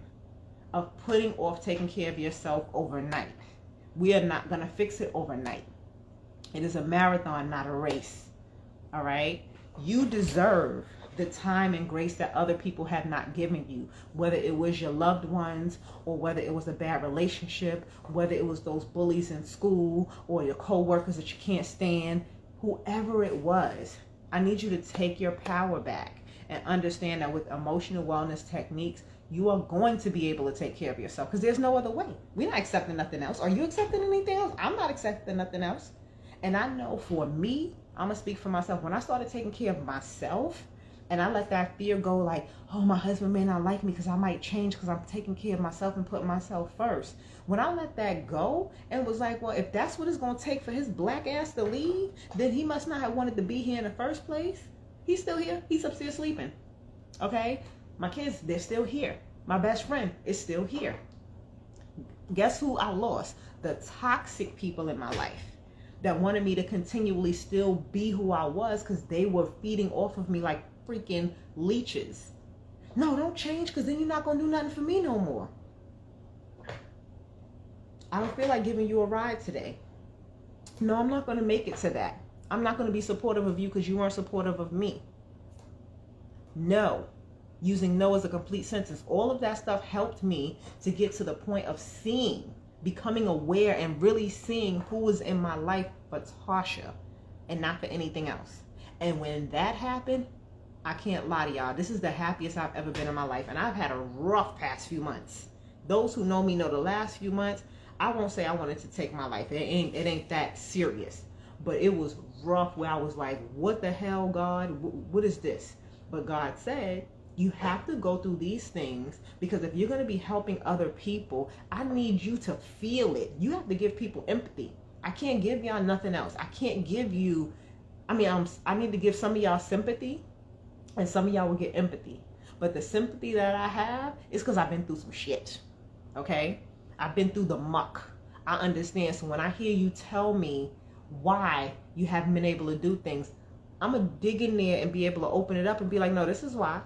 of putting off taking care of yourself overnight. We are not going to fix it overnight. It is a marathon, not a race. All right? You deserve the time and grace that other people have not given you, whether it was your loved ones, or whether it was a bad relationship, whether it was those bullies in school, or your co-workers that you can't stand, whoever it was. I need you to take your power back and understand that with emotional wellness techniques, you are going to be able to take care of yourself, because there's no other way. We're not accepting nothing else. Are you accepting anything else? I'm not accepting nothing else. And I know for me, I'm going to speak for myself. When I started taking care of myself, and I let that fear go, like, oh, my husband may not like me because I might change because I'm taking care of myself and putting myself first. When I let that go and was like, well, if that's what it's going to take for his black ass to leave, then he must not have wanted to be here in the first place. He's still here. He's upstairs sleeping. Okay? My kids, they're still here. My best friend is still here. Guess who I lost? The toxic people in my life. that wanted me to continually still be who I was because they were feeding off of me like freaking leeches. No, don't change because then you're not going to do nothing for me no more. I don't feel like giving you a ride today. No, I'm not going to make it to that. I'm not going to be supportive of you because you weren't supportive of me. No. Using no as a complete sentence. All of that stuff helped me to get to the point of seeing, becoming aware and really seeing who was in my life for Tasha and not for anything else. And when that happened, I can't lie to y'all, this is the happiest I've ever been in my life. And I've had a rough past few months. Those who know me know the last few months, I won't say I wanted to take my life. It ain't that serious. But it was rough where I was like, what the hell, God? What is this? But God said, you have to go through these things because if you're going to be helping other people, I need you to feel it. You have to give people empathy. I can't give y'all nothing else. I can't give you, I need to give some of y'all sympathy and some of y'all will get empathy. But the sympathy that I have is because I've been through some shit. Okay? I've been through the muck. I understand. So when I hear you tell me why you haven't been able to do things, I'm going to dig in there and be able to open it up and be like, no, this is why.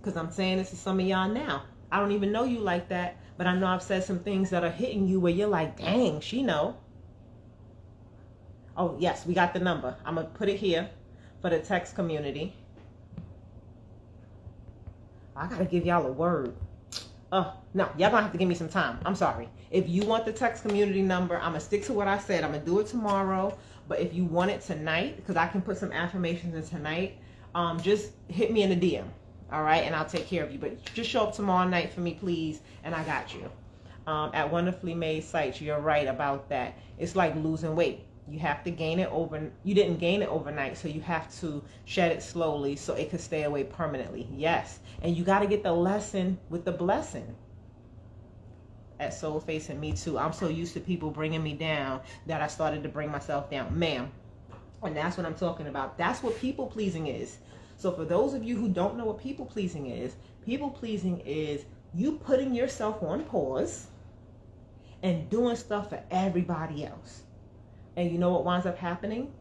Because I'm saying this to some of y'all now. I don't even know you like that, but I know I've said some things that are hitting you where you're like, dang, she know. Oh, yes, we got the number. I'm going to put it here for the text community. I got to give y'all a word. No, y'all going to have to give me some time. I'm sorry. If you want the text community number, I'm going to stick to what I said. I'm going to do it tomorrow. But if you want it tonight, because I can put some affirmations in tonight, just hit me in the DM. All right, and I'll take care of you. But just show up tomorrow night for me, please, and I got you. At Wonderfully Made Sites, you're right about that. It's like losing weight. You have to gain it you didn't gain it overnight, so you have to shed it slowly so it could stay away permanently. Yes, and you got to get the lesson with the blessing. At Soul Face and me too. I'm so used to people bringing me down that I started to bring myself down, ma'am. And that's what I'm talking about. That's what people pleasing is. So for those of you who don't know what people pleasing is you putting yourself on pause and doing stuff for everybody else. And you know what winds up happening?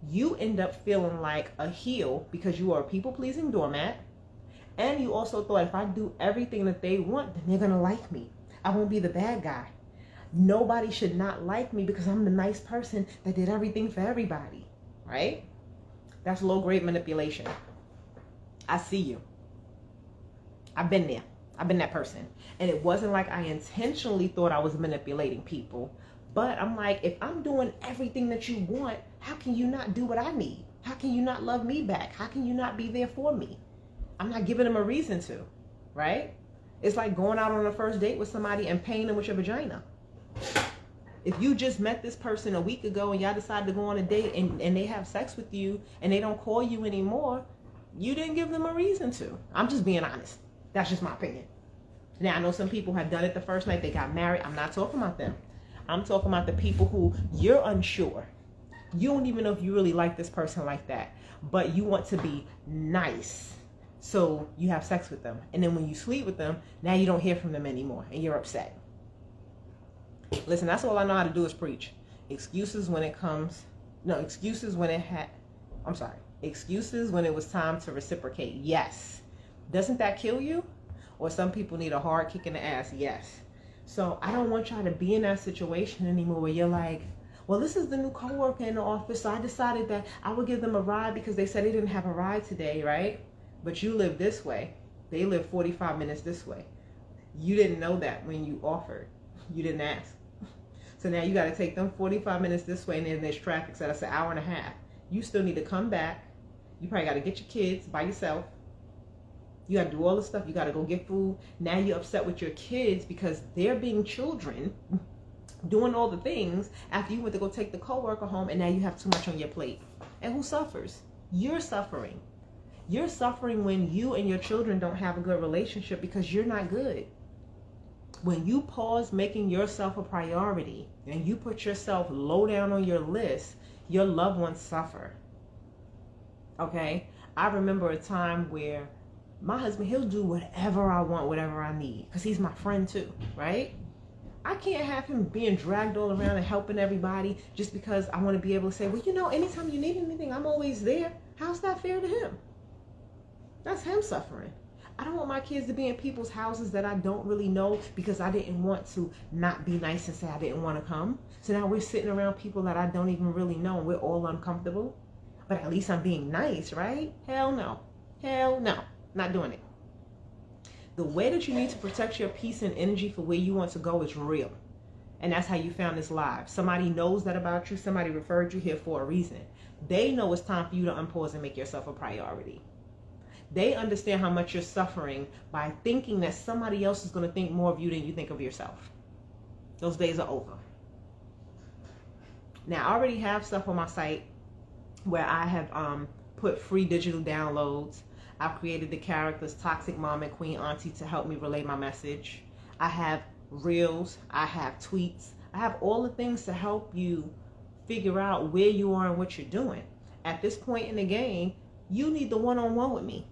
You end up feeling like a heel because you are a people pleasing doormat. And you also thought if I do everything that they want, then they're going to like me. I won't be the bad guy. Nobody should not like me because I'm the nice person that did everything for everybody. Right? That's low grade manipulation. I see you. I've been there. I've been that person. And it wasn't like I intentionally thought I was manipulating people. But I'm like, if I'm doing everything that you want, how can you not do what I need? How can you not love me back? How can you not be there for me? I'm not giving them a reason to, right? It's like going out on a first date with somebody and paying them with your vagina. If you just met this person a week ago and y'all decided to go on a date and they have sex with you and they don't call you anymore, you didn't give them a reason to. I'm just being honest. That's just my opinion. Now, I know some people have done it the first night they got married. I'm not talking about them. I'm talking about the people who you're unsure. You don't even know if you really like this person like that, but you want to be nice. So you have sex with them. And then when you sleep with them, now you don't hear from them anymore and you're upset. Listen, that's all I know how to do is preach. Excuses when it was time to reciprocate. Yes. Doesn't that kill you? Or some people need a hard kick in the ass. Yes. So I don't want y'all to be in that situation anymore where you're like, well, this is the new coworker in the office, so I decided that I would give them a ride because they said they didn't have a ride today, right? But you live this way. They live 45 minutes this way. You didn't know that when you offered. You didn't ask. So now you got to take them 45 minutes this way, and then there's traffic, so that's an hour and a half. You still need to come back. You probably got to get your kids by yourself. You got to do all the stuff. You got to go get food. Now you're upset with your kids because they're being children, doing all the things after you went to go take the coworker home, and now you have too much on your plate. And who suffers? You're suffering. You're suffering when you and your children don't have a good relationship because you're not good. When you pause making yourself a priority and you put yourself low down on your list, your loved ones suffer. Okay? I remember a time where my husband, he'll do whatever I want, whatever I need, because he's my friend too, right? I can't have him being dragged all around and helping everybody just because I want to be able to say, well, you know, anytime you need anything, I'm always there. How's that fair to him? That's him suffering. I don't want my kids to be in people's houses that I don't really know because I didn't want to not be nice and say I didn't want to come. So now we're sitting around people that I don't even really know and we're all uncomfortable. But at least I'm being nice, right? Hell no. Hell no. Not doing it. The way that you need to protect your peace and energy for where you want to go is real. And that's how you found this live. Somebody knows that about you. Somebody referred you here for a reason. They know it's time for you to unpause and make yourself a priority. They understand how much you're suffering by thinking that somebody else is going to think more of you than you think of yourself. Those days are over. Now, I already have stuff on my site where I have put free digital downloads. I've created the characters Toxic Mom and Queen Auntie to help me relay my message. I have reels. I have tweets. I have all the things to help you figure out where you are and what you're doing. At this point in the game, you need the one-on-one with me.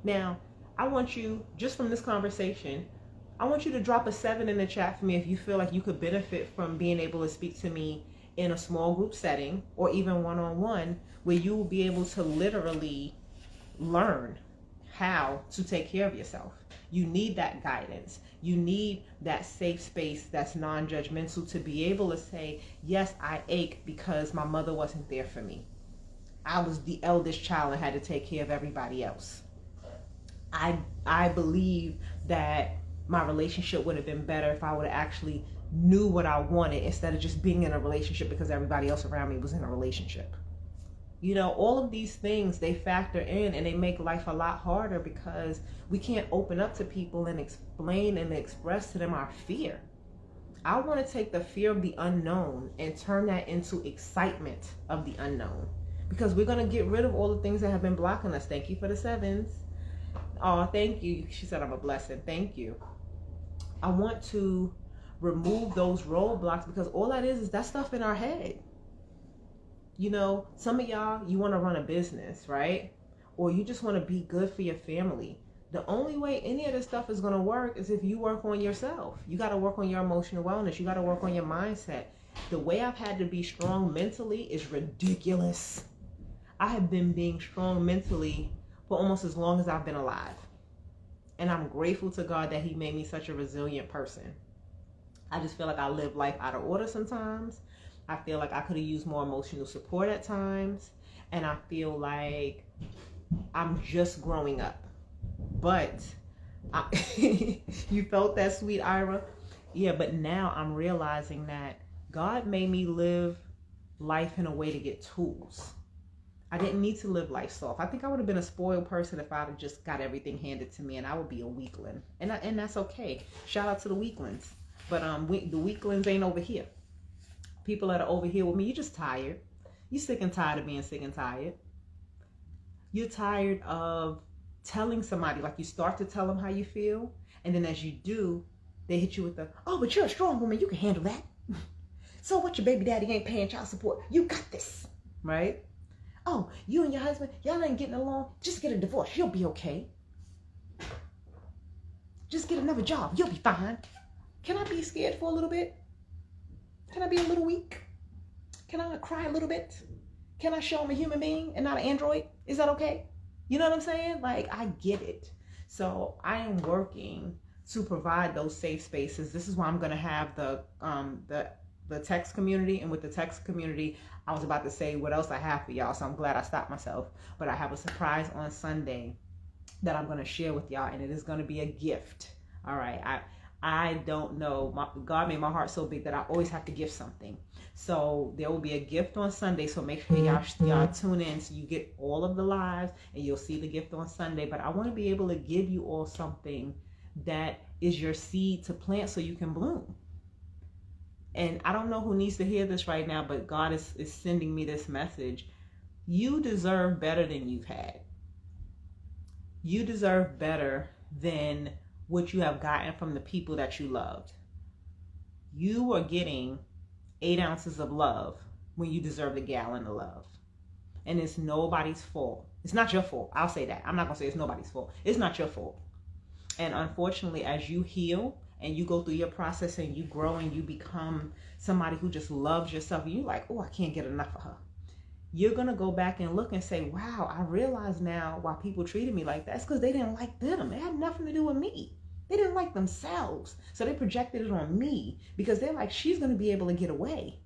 Now, I want you, just from this conversation, I want you to drop a 7 in the chat for me if you feel like you could benefit from being able to speak to me in a small group setting or even one-on-one where you will be able to literally learn how to take care of yourself. You need that guidance. You need that safe space that's non-judgmental to be able to say, yes, I ache because my mother wasn't there for me. I was the eldest child and had to take care of everybody else. I believe that my relationship would have been better if I would have actually knew what I wanted instead of just being in a relationship because everybody else around me was in a relationship. You know, all of these things, they factor in and they make life a lot harder because we can't open up to people and explain and express to them our fear. I want to take the fear of the unknown and turn that into excitement of the unknown because we're going to get rid of all the things that have been blocking us. Thank you for the 7s. Oh, thank you. She said I'm a blessing. Thank you. I want to remove those roadblocks because all that is that stuff in our head. You know, some of y'all, you want to run a business, right? Or you just want to be good for your family. The only way any of this stuff is going to work is if you work on yourself. You got to work on your emotional wellness. You got to work on your mindset. The way I've had to be strong mentally is ridiculous. I have been being strong mentally for almost as long as I've been alive. And I'm grateful to God that he made me such a resilient person. I just feel like I live life out of order sometimes. I feel like I could have used more emotional support at times. And I feel like I'm just growing up. But you felt that, sweet Ira? Yeah, but now I'm realizing that God made me live life in a way to get tools. I didn't need to live life soft. I think I would have been a spoiled person if I'd have just got everything handed to me, and I would be a weakling. And that's okay. Shout out to the weaklings. But the weaklings ain't over here. People that are over here with me, you're just tired. You're sick and tired of being sick and tired. You're tired of telling somebody, like you start to tell them how you feel, and then as you do, they hit you with the, oh, but you're a strong woman, you can handle that. So what, your baby daddy ain't paying child support? You got this, right? Oh, you and your husband, y'all ain't getting along. Just get a divorce. You'll be okay. Just get another job. You'll be fine. Can I be scared for a little bit? Can I be a little weak? Can I cry a little bit? Can I show I'm a human being and not an android? Is that okay? You know what I'm saying? Like, I get it. So I am working to provide those safe spaces. This is why I'm going to have the text community. And with the text community, I was about to say what else I have for y'all. So I'm glad I stopped myself. But I have a surprise on Sunday that I'm going to share with y'all. And it is going to be a gift. All right. I don't know. God made my heart so big that I always have to give something. So there will be a gift on Sunday. So make sure y'all tune in so you get all of the lives and you'll see the gift on Sunday. But I want to be able to give you all something that is your seed to plant so you can bloom. And I don't know who needs to hear this right now, but God is sending me this message. You deserve better than you've had. You deserve better than what you have gotten from the people that you loved. You are getting 8 ounces of love when you deserve a gallon of love. And it's nobody's fault. It's not your fault. I'll say that. I'm not going to say it's nobody's fault. It's not your fault. And unfortunately, as you heal and you go through your process and you grow and you become somebody who just loves yourself, and you're like, oh, I can't get enough of her. You're going to go back and look and say, wow, I realize now why people treated me like that. It's because they didn't like them. It had nothing to do with me. They didn't like themselves. So they projected it on me because they're like, she's going to be able to get away.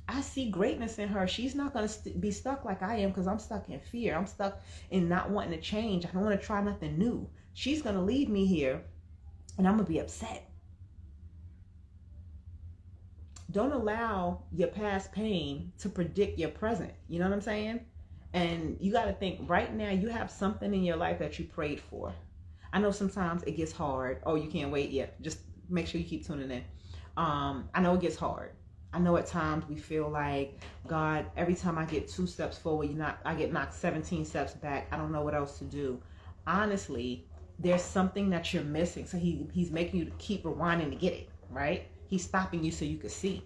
I see greatness in her. She's not going to be stuck like I am because I'm stuck in fear. I'm stuck in not wanting to change. I don't want to try nothing new. She's going to leave me here and I'm going to be upset. Don't allow your past pain to predict your present. You know what I'm saying? And you got to think right now, you have something in your life that you prayed for. I know sometimes it gets hard. Oh, you can't wait yet. Just make sure you keep tuning in. I know it gets hard. I know at times we feel like, God, every time I get 2 steps forward, I get knocked 17 steps back. I don't know what else to do. Honestly, there's something that you're missing. So he's making you keep rewinding to get it, right? He's stopping you so you can see.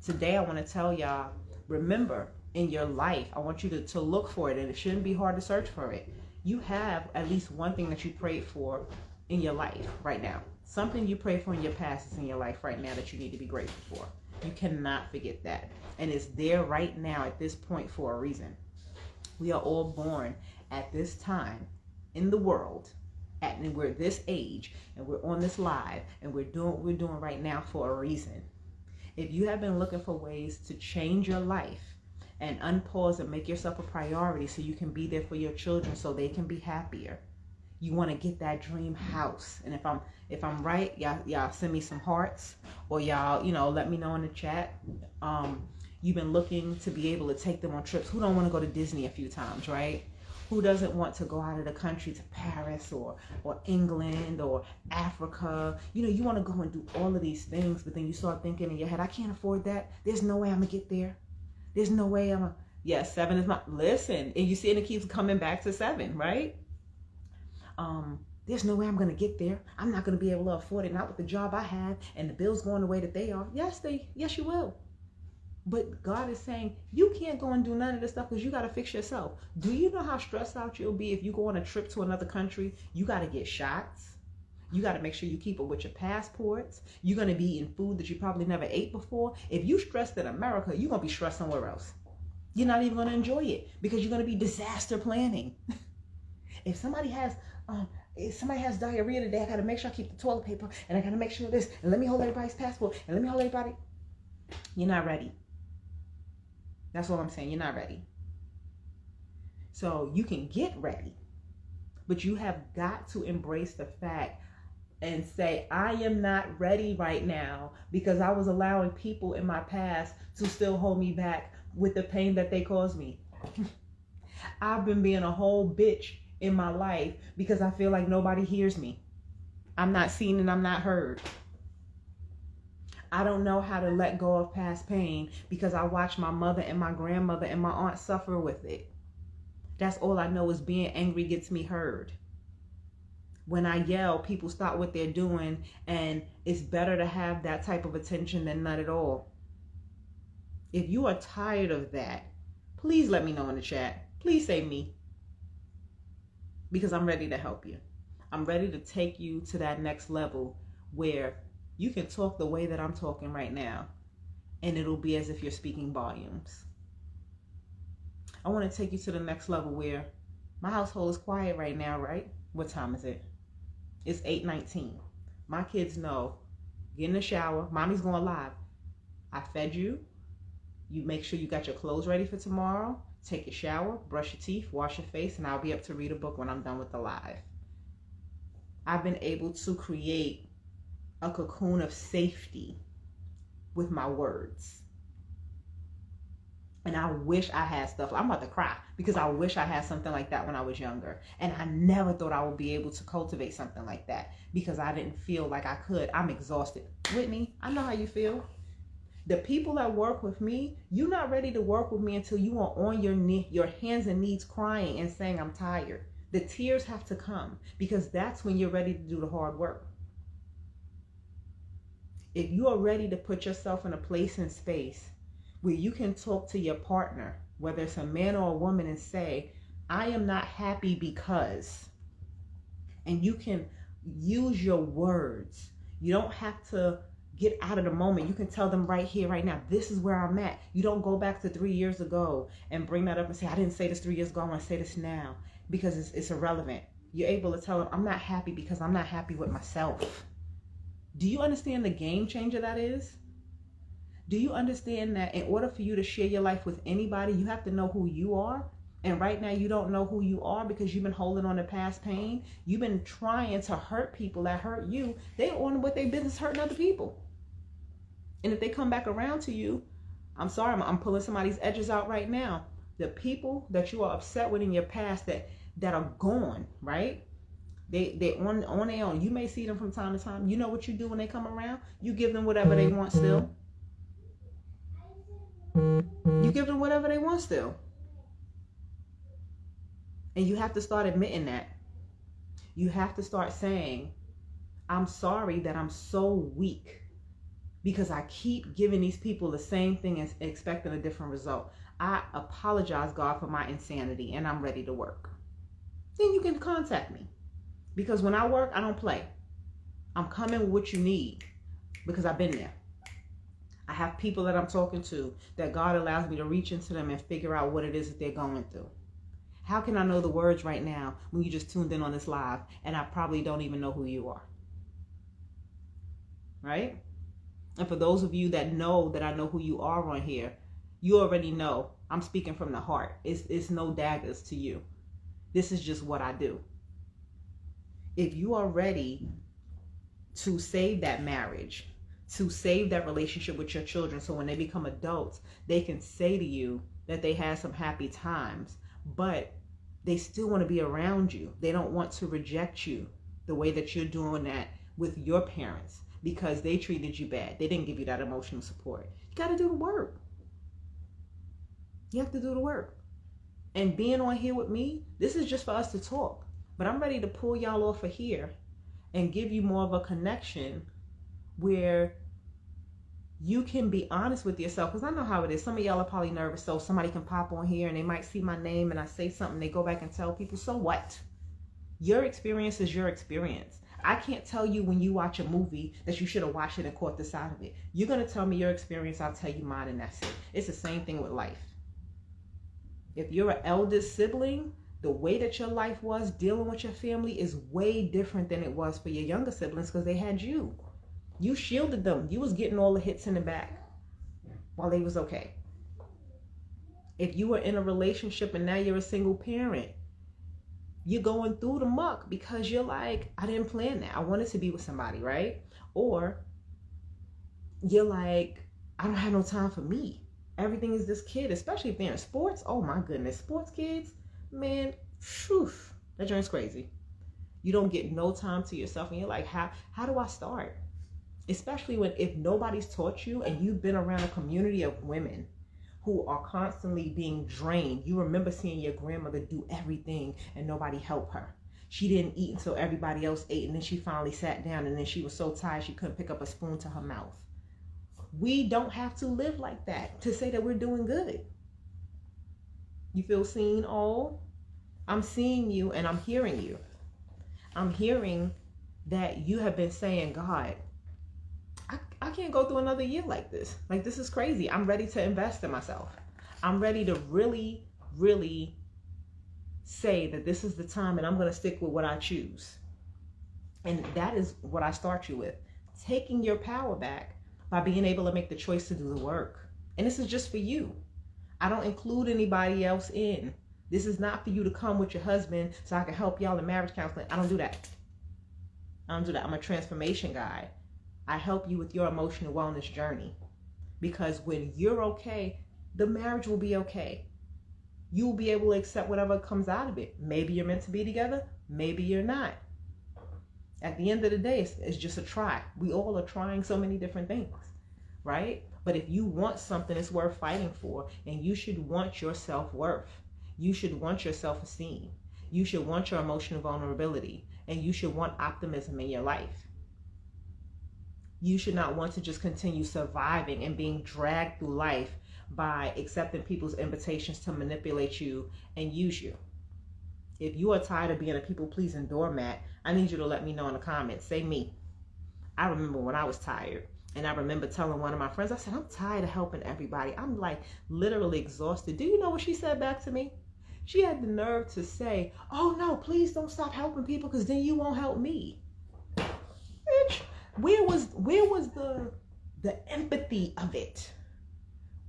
Today, I want to tell y'all, remember, in your life, I want you to look for it, and it shouldn't be hard to search for it. You have at least one thing that you prayed for in your life right now. Something you prayed for in your past is in your life right now that you need to be grateful for. You cannot forget that. And it's there right now at this point for a reason. We are all born at this time in the world, and we're this age, and we're on this live, and we're doing what we're doing right now for a reason. If you have been looking for ways to change your life and unpause and make yourself a priority so you can be there for your children so they can be happier, you want to get that dream house. And if I'm right, y'all send me some hearts, or y'all, let me know in the chat. You've been looking to be able to take them on trips. Who don't want to go to Disney a few times, right? Who doesn't want to go out of the country to Paris or England or Africa? You want to go and do all of these things, but then you start thinking in your head, I can't afford that. There's no way I'm going to get there. There's no way yes, 7 is my, listen, and you see it keeps coming back to 7, right? There's no way I'm going to get there. I'm not going to be able to afford it, not with the job I have and the bills going the way that they are. Yes, you will. But God is saying, you can't go and do none of this stuff because you got to fix yourself. Do you know how stressed out you'll be if you go on a trip to another country? You got to get shots. You got to make sure you keep up with your passports. You're going to be eating food that you probably never ate before. If you stressed in America, you're going to be stressed somewhere else. You're not even going to enjoy it because you're going to be disaster planning. If somebody has diarrhea today, I got to make sure I keep the toilet paper, and I got to make sure this, and let me hold everybody's passport, and let me hold everybody. You're not ready. That's all I'm saying. You're not ready. So you can get ready, but you have got to embrace the fact and say, I am not ready right now because I was allowing people in my past to still hold me back with the pain that they caused me. I've been being a whole bitch in my life because I feel like nobody hears me. I'm not seen and I'm not heard. I don't know how to let go of past pain because I watched my mother and my grandmother and my aunt suffer with it. That's all I know is being angry gets me heard. When I yell, people stop what they're doing, and it's better to have that type of attention than none at all. If you are tired of that, please let me know in the chat. Please say me. Because I'm ready to help you. I'm ready to take you to that next level where you can talk the way that I'm talking right now, and it'll be as if you're speaking volumes. I want to take you to the next level where my household is quiet right now, right? What time is it? It's 8:19. My kids know, get in the shower. Mommy's going live. I fed you. You make sure you got your clothes ready for tomorrow. Take your shower, brush your teeth, wash your face, and I'll be up to read a book when I'm done with the live. I've been able to create a cocoon of safety with my words. And I wish I had stuff. I'm about to cry because I wish I had something like that when I was younger. And I never thought I would be able to cultivate something like that because I didn't feel like I could. I'm exhausted. Whitney, I know how you feel. The people that work with me, you're not ready to work with me until you are on your hands and knees crying and saying, I'm tired. The tears have to come because that's when you're ready to do the hard work. If you are ready to put yourself in a place and space where you can talk to your partner, whether it's a man or a woman, and say, I am not happy because, and you can use your words, You don't have to get out of the moment. You can tell them right here, right now, this is where I'm at. You don't go back to 3 years ago and bring that up and say, I didn't say this 3 years ago, I want to say this now, because it's irrelevant. You're able to tell them, I'm not happy because I'm not happy with myself. Do you understand the game changer that is? Do you understand that in order for you to share your life with anybody, you have to know who you are? And right now you don't know who you are because you've been holding on to past pain. You've been trying to hurt people that hurt you. They don't want what their business hurting other people. And if they come back around to you, I'm sorry, I'm pulling somebody's edges out right now. The people that you are upset with in your past that are gone, right? They on their own. You may see them from time to time. You know what you do when they come around? You give them whatever they want still. You give them whatever they want still. And you have to start admitting that. You have to start saying, I'm sorry that I'm so weak because I keep giving these people the same thing and expecting a different result. I apologize, God, for my insanity, and I'm ready to work. Then you can contact me. Because when I work, I don't play. I'm coming with what you need because I've been there. I have people that I'm talking to that God allows me to reach into them and figure out what it is that they're going through. How can I know the words right now when you just tuned in on this live and I probably don't even know who you are? Right? And for those of you that know that I know who you are on here, you already know I'm speaking from the heart. It's no daggers to you. This is just what I do. If you are ready to save that marriage, to save that relationship with your children, so when they become adults, they can say to you that they had some happy times, but they still want to be around you. They don't want to reject you the way that you're doing that with your parents because they treated you bad. They didn't give you that emotional support. You got to do the work. You have to do the work. And being on here with me, this is just for us to talk. But I'm ready to pull y'all off of here and give you more of a connection where you can be honest with yourself. Because I know how it is. Some of y'all are probably nervous. So somebody can pop on here and they might see my name and I say something. They go back and tell people, so what? Your experience is your experience. I can't tell you when you watch a movie that you should have watched it and caught the side of it. You're going to tell me your experience. I'll tell you mine, and that's it. It's the same thing with life. If you're an eldest sibling, the way that your life was dealing with your family is way different than it was for your younger siblings because they had you. You shielded them. You was getting all the hits in the back while they was okay. If you were in a relationship and now you're a single parent, you're going through the muck because you're like, I didn't plan that. I wanted to be with somebody, right? Or you're like, I don't have no time for me. Everything is this kid, especially if they're in sports. Oh my goodness, sports kids, man, phew, that joint's crazy. You don't get no time to yourself and you're like, how do I start? Especially if nobody's taught you and you've been around a community of women who are constantly being drained. You remember seeing your grandmother do everything and nobody helped her. She didn't eat until everybody else ate, and then she finally sat down, and then she was so tired she couldn't pick up a spoon to her mouth. We don't have to live like that to say that we're doing good. You feel seen, all? I'm seeing you and I'm hearing you. I'm hearing that you have been saying, God, I can't go through another year like this. Like, this is crazy. I'm ready to invest in myself. I'm ready to really, really say that this is the time and I'm going to stick with what I choose. And that is what I start you with. Taking your power back by being able to make the choice to do the work. And this is just for you. I don't include anybody else in. This is not for you to come with your husband so I can help y'all in marriage counseling. I don't do that. I'm a transformation guide. I help you with your emotional wellness journey. Because when you're okay, the marriage will be okay. You'll be able to accept whatever comes out of it. Maybe you're meant to be together. Maybe you're not. At the end of the day, it's just a try. We all are trying so many different things, right? But if you want something that's worth fighting for, and you should want your self-worth, you should want your self-esteem, you should want your emotional vulnerability, and you should want optimism in your life. You should not want to just continue surviving and being dragged through life by accepting people's invitations to manipulate you and use you. If you are tired of being a people-pleasing doormat, I need you to let me know in the comments. Say me. I remember when I was tired, and I remember telling one of my friends, I said, I'm tired of helping everybody. I'm like literally exhausted. Do you know what she said back to me? She had the nerve to say, oh no, please don't stop helping people because then you won't help me. Bitch, where was the empathy of it?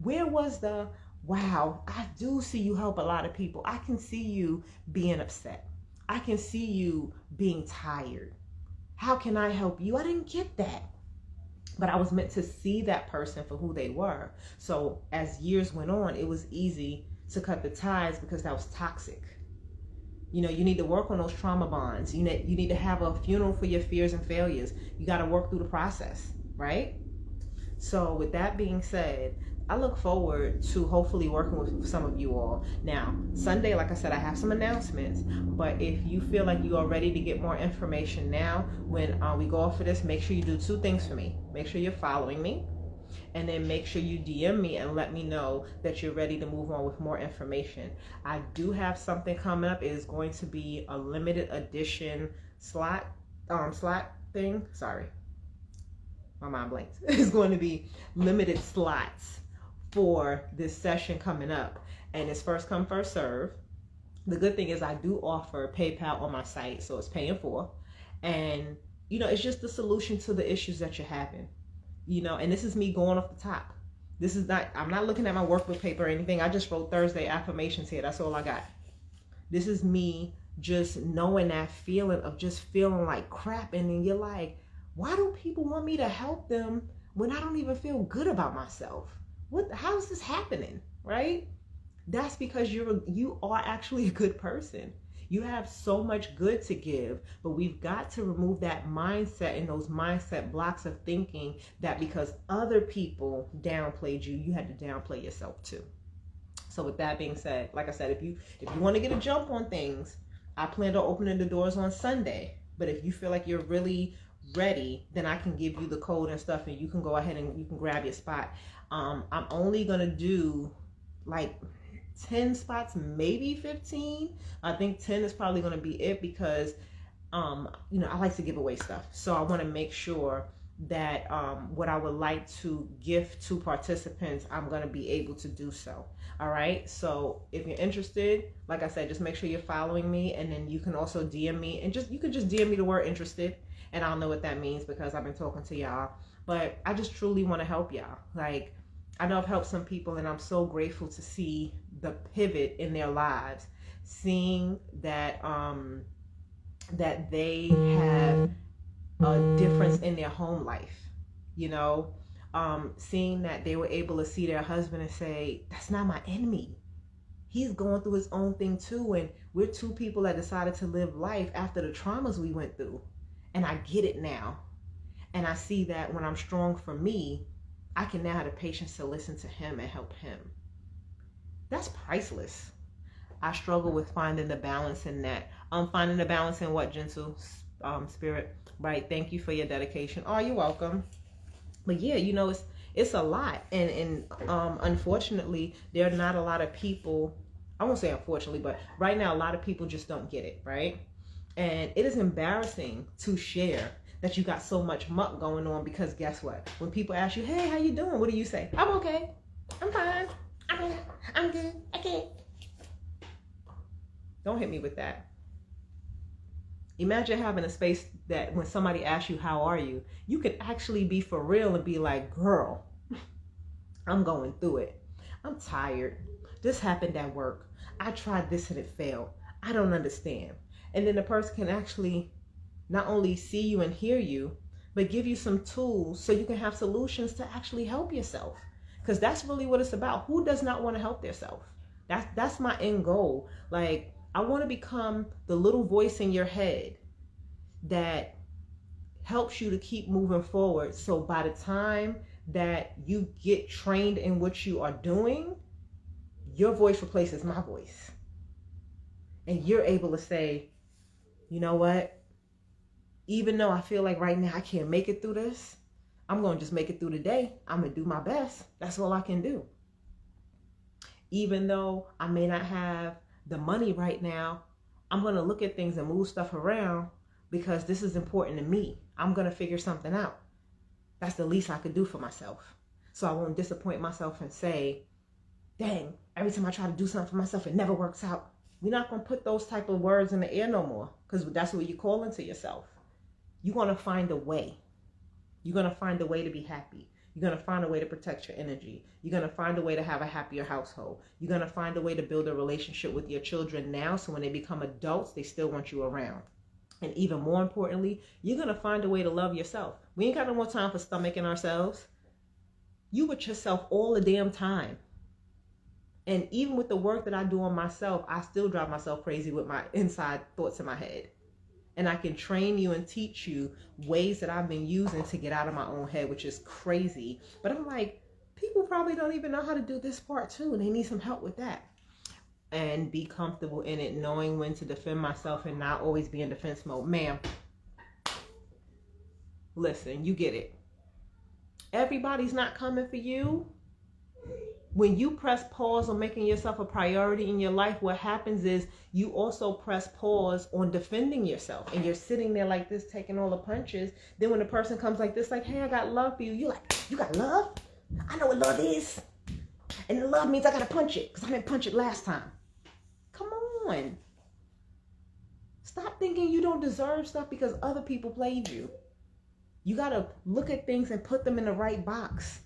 Where was the, wow, I do see you help a lot of people. I can see you being upset. I can see you being tired. How can I help you? I didn't get that. But I was meant to see that person for who they were. So as years went on, it was easy to cut the ties because that was toxic. You know, you need to work on those trauma bonds. You need to have a funeral for your fears and failures. You got to work through the process, right? So with that being said, I look forward to hopefully working with some of you all. Now, Sunday, like I said, I have some announcements, but if you feel like you are ready to get more information now, when we go off of this, make sure you do two things for me. Make sure you're following me, and then make sure you DM me and let me know that you're ready to move on with more information. I do have something coming up. It is going to be a limited edition slot thing. Sorry, my mind blanked. It's going to be limited slots for this session coming up, and it's first come first serve. The good thing is I do offer PayPal on my site, so it's paying for, and you know, it's just the solution to the issues that you're having, you know. And this is me going off the top. This is not, I'm not looking at my workbook paper or anything. I just wrote Thursday affirmations here. That's all I got. This is me just knowing that feeling of just feeling like crap, and then you're like, why do people want me to help them when I don't even feel good about myself? How is this happening, right? That's because you are actually a good person. You have so much good to give, but we've got to remove that mindset and those mindset blocks of thinking that because other people downplayed you, you had to downplay yourself too. So with that being said, like I said, if you want to get a jump on things, I plan on opening the doors on Sunday. But if you feel like you're really ready, then I can give you the code and stuff, and you can go ahead and you can grab your spot. I'm only gonna do like 10 spots, maybe 15. I think 10 is probably gonna be it because you know, I like to give away stuff, so I want to make sure that what I would like to gift to participants, I'm gonna be able to do so. All right, so if you're interested, like I said, just make sure you're following me, and then you can also DM me, and you can just DM me the word interested, and I'll know what that means because I've been talking to y'all. But I just truly want to help y'all. Like, I know I've helped some people, and I'm so grateful to see the pivot in their lives, seeing that that they have a difference in their home life, you know, seeing that they were able to see their husband and say, that's not my enemy. He's going through his own thing too, and we're two people that decided to live life after the traumas we went through, and I get it now. And I see that when I'm strong for me, I can now have the patience to listen to him and help him. That's priceless. I struggle with finding the balance in that. Finding the balance in what, gentle spirit? Right. Thank you for your dedication. Oh, you're welcome. But yeah, you know, it's a lot. And unfortunately, there are not a lot of people. I won't say unfortunately, but right now, a lot of people just don't get it. Right. And it is embarrassing to share that you got so much muck going on, because guess what? When people ask you, hey, how you doing? What do you say? I'm okay. I'm fine. I'm good. Okay. Don't hit me with that. Imagine having a space that when somebody asks you, how are you? You can actually be for real and be like, girl, I'm going through it. I'm tired. This happened at work. I tried this and it failed. I don't understand. And then the person can actually not only see you and hear you, but give you some tools so you can have solutions to actually help yourself. Because that's really what it's about. Who does not want to help themselves? That's my end goal. Like, I want to become the little voice in your head that helps you to keep moving forward. So by the time that you get trained in what you are doing, your voice replaces my voice. And you're able to say, you know what? Even though I feel like right now I can't make it through this, I'm going to just make it through the day. I'm going to do my best. That's all I can do. Even though I may not have the money right now, I'm going to look at things and move stuff around. because this is important to me. I'm going to figure something out. That's the least I could do for myself. So I won't disappoint myself and say, dang, every time I try to do something for myself, it never works out. We're not going to put those type of words in the air no more, because that's what you call into yourself. You're going to find a way. You're going to find a way to be happy. You're going to find a way to protect your energy. You're going to find a way to have a happier household. You're going to find a way to build a relationship with your children now, so when they become adults, they still want you around. And even more importantly, you're going to find a way to love yourself. We ain't got no more time for stomaching ourselves. You with yourself all the damn time. And even with the work that I do on myself, I still drive myself crazy with my inside thoughts in my head. And I can train you and teach you ways that I've been using to get out of my own head, which is crazy. But I'm like, people probably don't even know how to do this part too, and they need some help with that. And be comfortable in it, knowing when to defend myself and not always be in defense mode. Ma'am, listen, you get it. Everybody's not coming for you. When you press pause on making yourself a priority in your life, what happens is you also press pause on defending yourself. And you're sitting there like this, taking all the punches. Then when the person comes like this, like, hey, I got love for you. You're like, you got love? I know what love is. And the love means I got to punch it, because I didn't punch it last time. Come on. Stop thinking you don't deserve stuff because other people played you. You got to look at things and put them in the right box.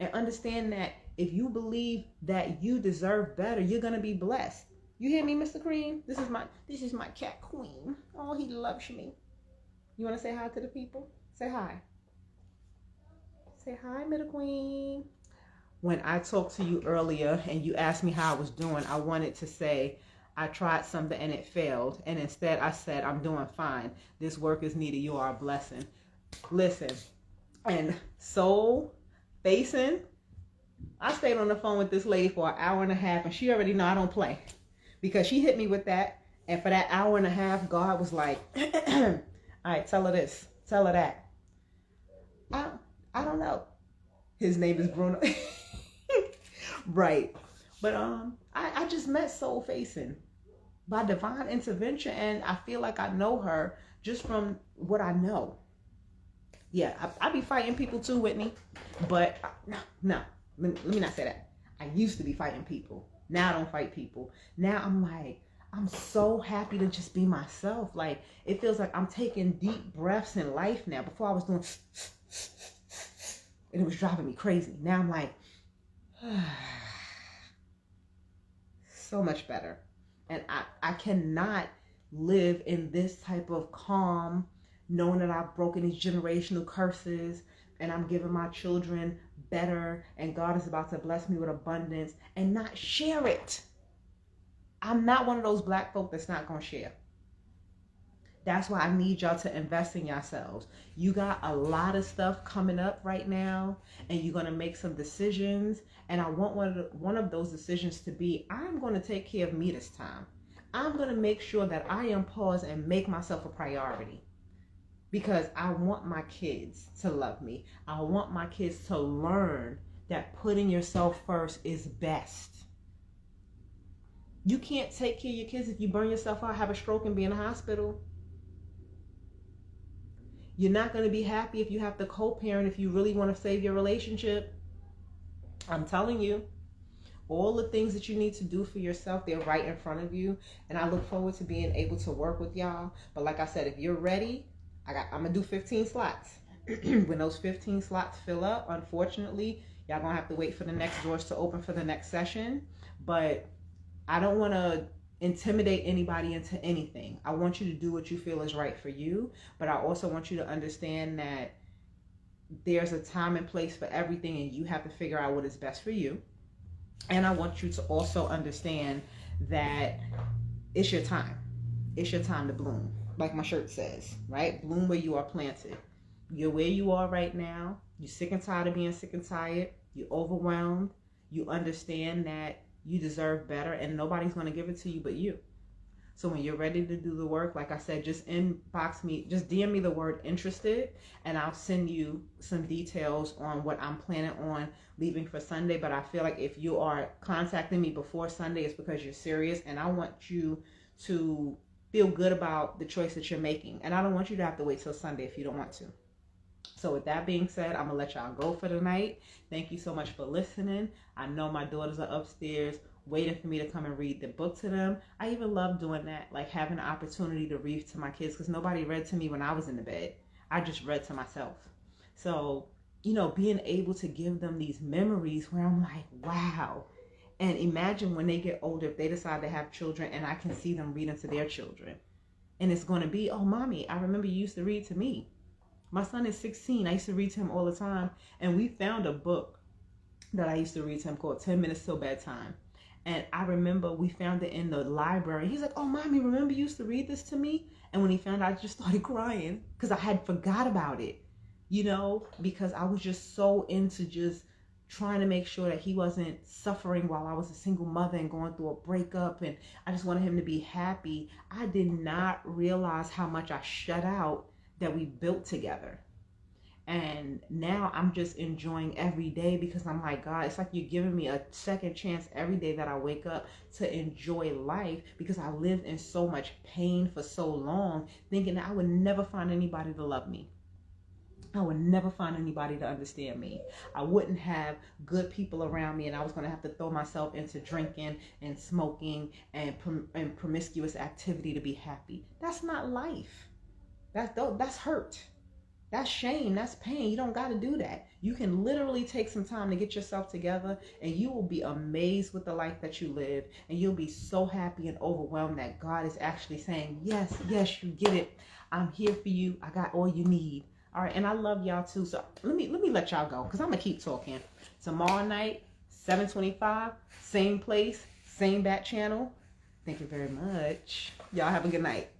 And understand that if you believe that you deserve better, you're going to be blessed. You hear me, Mr. Cream? This is my cat Queen. Oh, he loves me. You want to say hi to the people? Say hi. Say hi, Middle Queen. When I talked to you earlier and you asked me how I was doing, I wanted to say I tried something and it failed. And instead I said, I'm doing fine. This work is needed. You are a blessing. Listen, and soul facing, I stayed on the phone with this lady for an hour and a half, and she already know I don't play, because she hit me with that. And for that hour and a half, God was like, all right, tell her this, tell her that. I don't know. His name is Bruno. Right. But I just met soul facing by divine intervention, and I feel like I know her just from what I know. Yeah, I be fighting people too, Whitney. But no, let me not say that. I used to be fighting people. Now I don't fight people. Now I'm like, I'm so happy to just be myself. Like, it feels like I'm taking deep breaths in life now. Before I was doing and it was driving me crazy. Now I'm like, so much better. And I cannot live in this type of calm, knowing that I've broken these generational curses and I'm giving my children better and God is about to bless me with abundance and not share it. I'm not one of those black folk that's not going to share. That's why I need y'all to invest in yourselves. You got a lot of stuff coming up right now, and you're going to make some decisions. And I want one of those decisions to be, I'm going to take care of me this time. I'm going to make sure that I unpause and make myself a priority. Because I want my kids to love me. I want my kids to learn that putting yourself first is best. You can't take care of your kids if you burn yourself out, have a stroke, and be in a hospital. You're not going to be happy if you have to co-parent if you really want to save your relationship. I'm telling you, all the things that you need to do for yourself, they're right in front of you. And I look forward to being able to work with y'all. But like I said, if you're ready, I'm going to do 15 slots. When those 15 slots fill up, unfortunately, y'all going to have to wait for the next doors to open for the next session. But I don't want to intimidate anybody into anything. I want you to do what you feel is right for you, but I also want you to understand that there's a time and place for everything, and you have to figure out what is best for you. And I want you to also understand that it's your time. It's your time to bloom, like my shirt says, right? Bloom where you are planted. You're where you are right now. You're sick and tired of being sick and tired. You're overwhelmed. You understand that you deserve better, and nobody's going to give it to you but you. So when you're ready to do the work, like I said, just inbox me, just DM me the word interested, and I'll send you some details on what I'm planning on leaving for Sunday. But I feel like if you are contacting me before Sunday, it's because you're serious, and I want you to feel good about the choice that you're making. And I don't want you to have to wait till Sunday if you don't want to. So with that being said, I'm gonna let y'all go for the night. Thank you so much for listening. I know my daughters are upstairs waiting for me to come and read the book to them. I even love doing that, like having the opportunity to read to my kids, because nobody read to me when I was in the bed. I just read to myself. So, you know, being able to give them these memories where I'm like, wow. And imagine when they get older, if they decide to have children and I can see them reading to their children. And it's going to be, oh, mommy, I remember you used to read to me. My son is 16. I used to read to him all the time. And we found a book that I used to read to him called 10 Minutes Till Bedtime. And I remember we found it in the library. He's like, oh, mommy, remember you used to read this to me? And when he found out, I just started crying because I had forgot about it, you know, because I was just so into just trying to make sure that he wasn't suffering while I was a single mother and going through a breakup. And I just wanted him to be happy. I did not realize how much I shut out that we built together. And now I'm just enjoying every day because I'm like, God, it's like you're giving me a second chance every day that I wake up to enjoy life, because I lived in so much pain for so long, thinking that I would never find anybody to love me. I would never find anybody to understand me. I wouldn't have good people around me, and I was going to have to throw myself into drinking and smoking and promiscuous activity to be happy. That's not life. That's hurt. That's shame. That's pain. You don't got to do that. You can literally take some time to get yourself together, and you will be amazed with the life that you live. And you'll be so happy and overwhelmed that God is actually saying, yes, yes, you get it. I'm here for you. I got all you need. All right. And I love y'all too. So let me let y'all go, because I'm going to keep talking. Tomorrow night, 7:25, same place, same bat channel. Thank you very much. Y'all have a good night.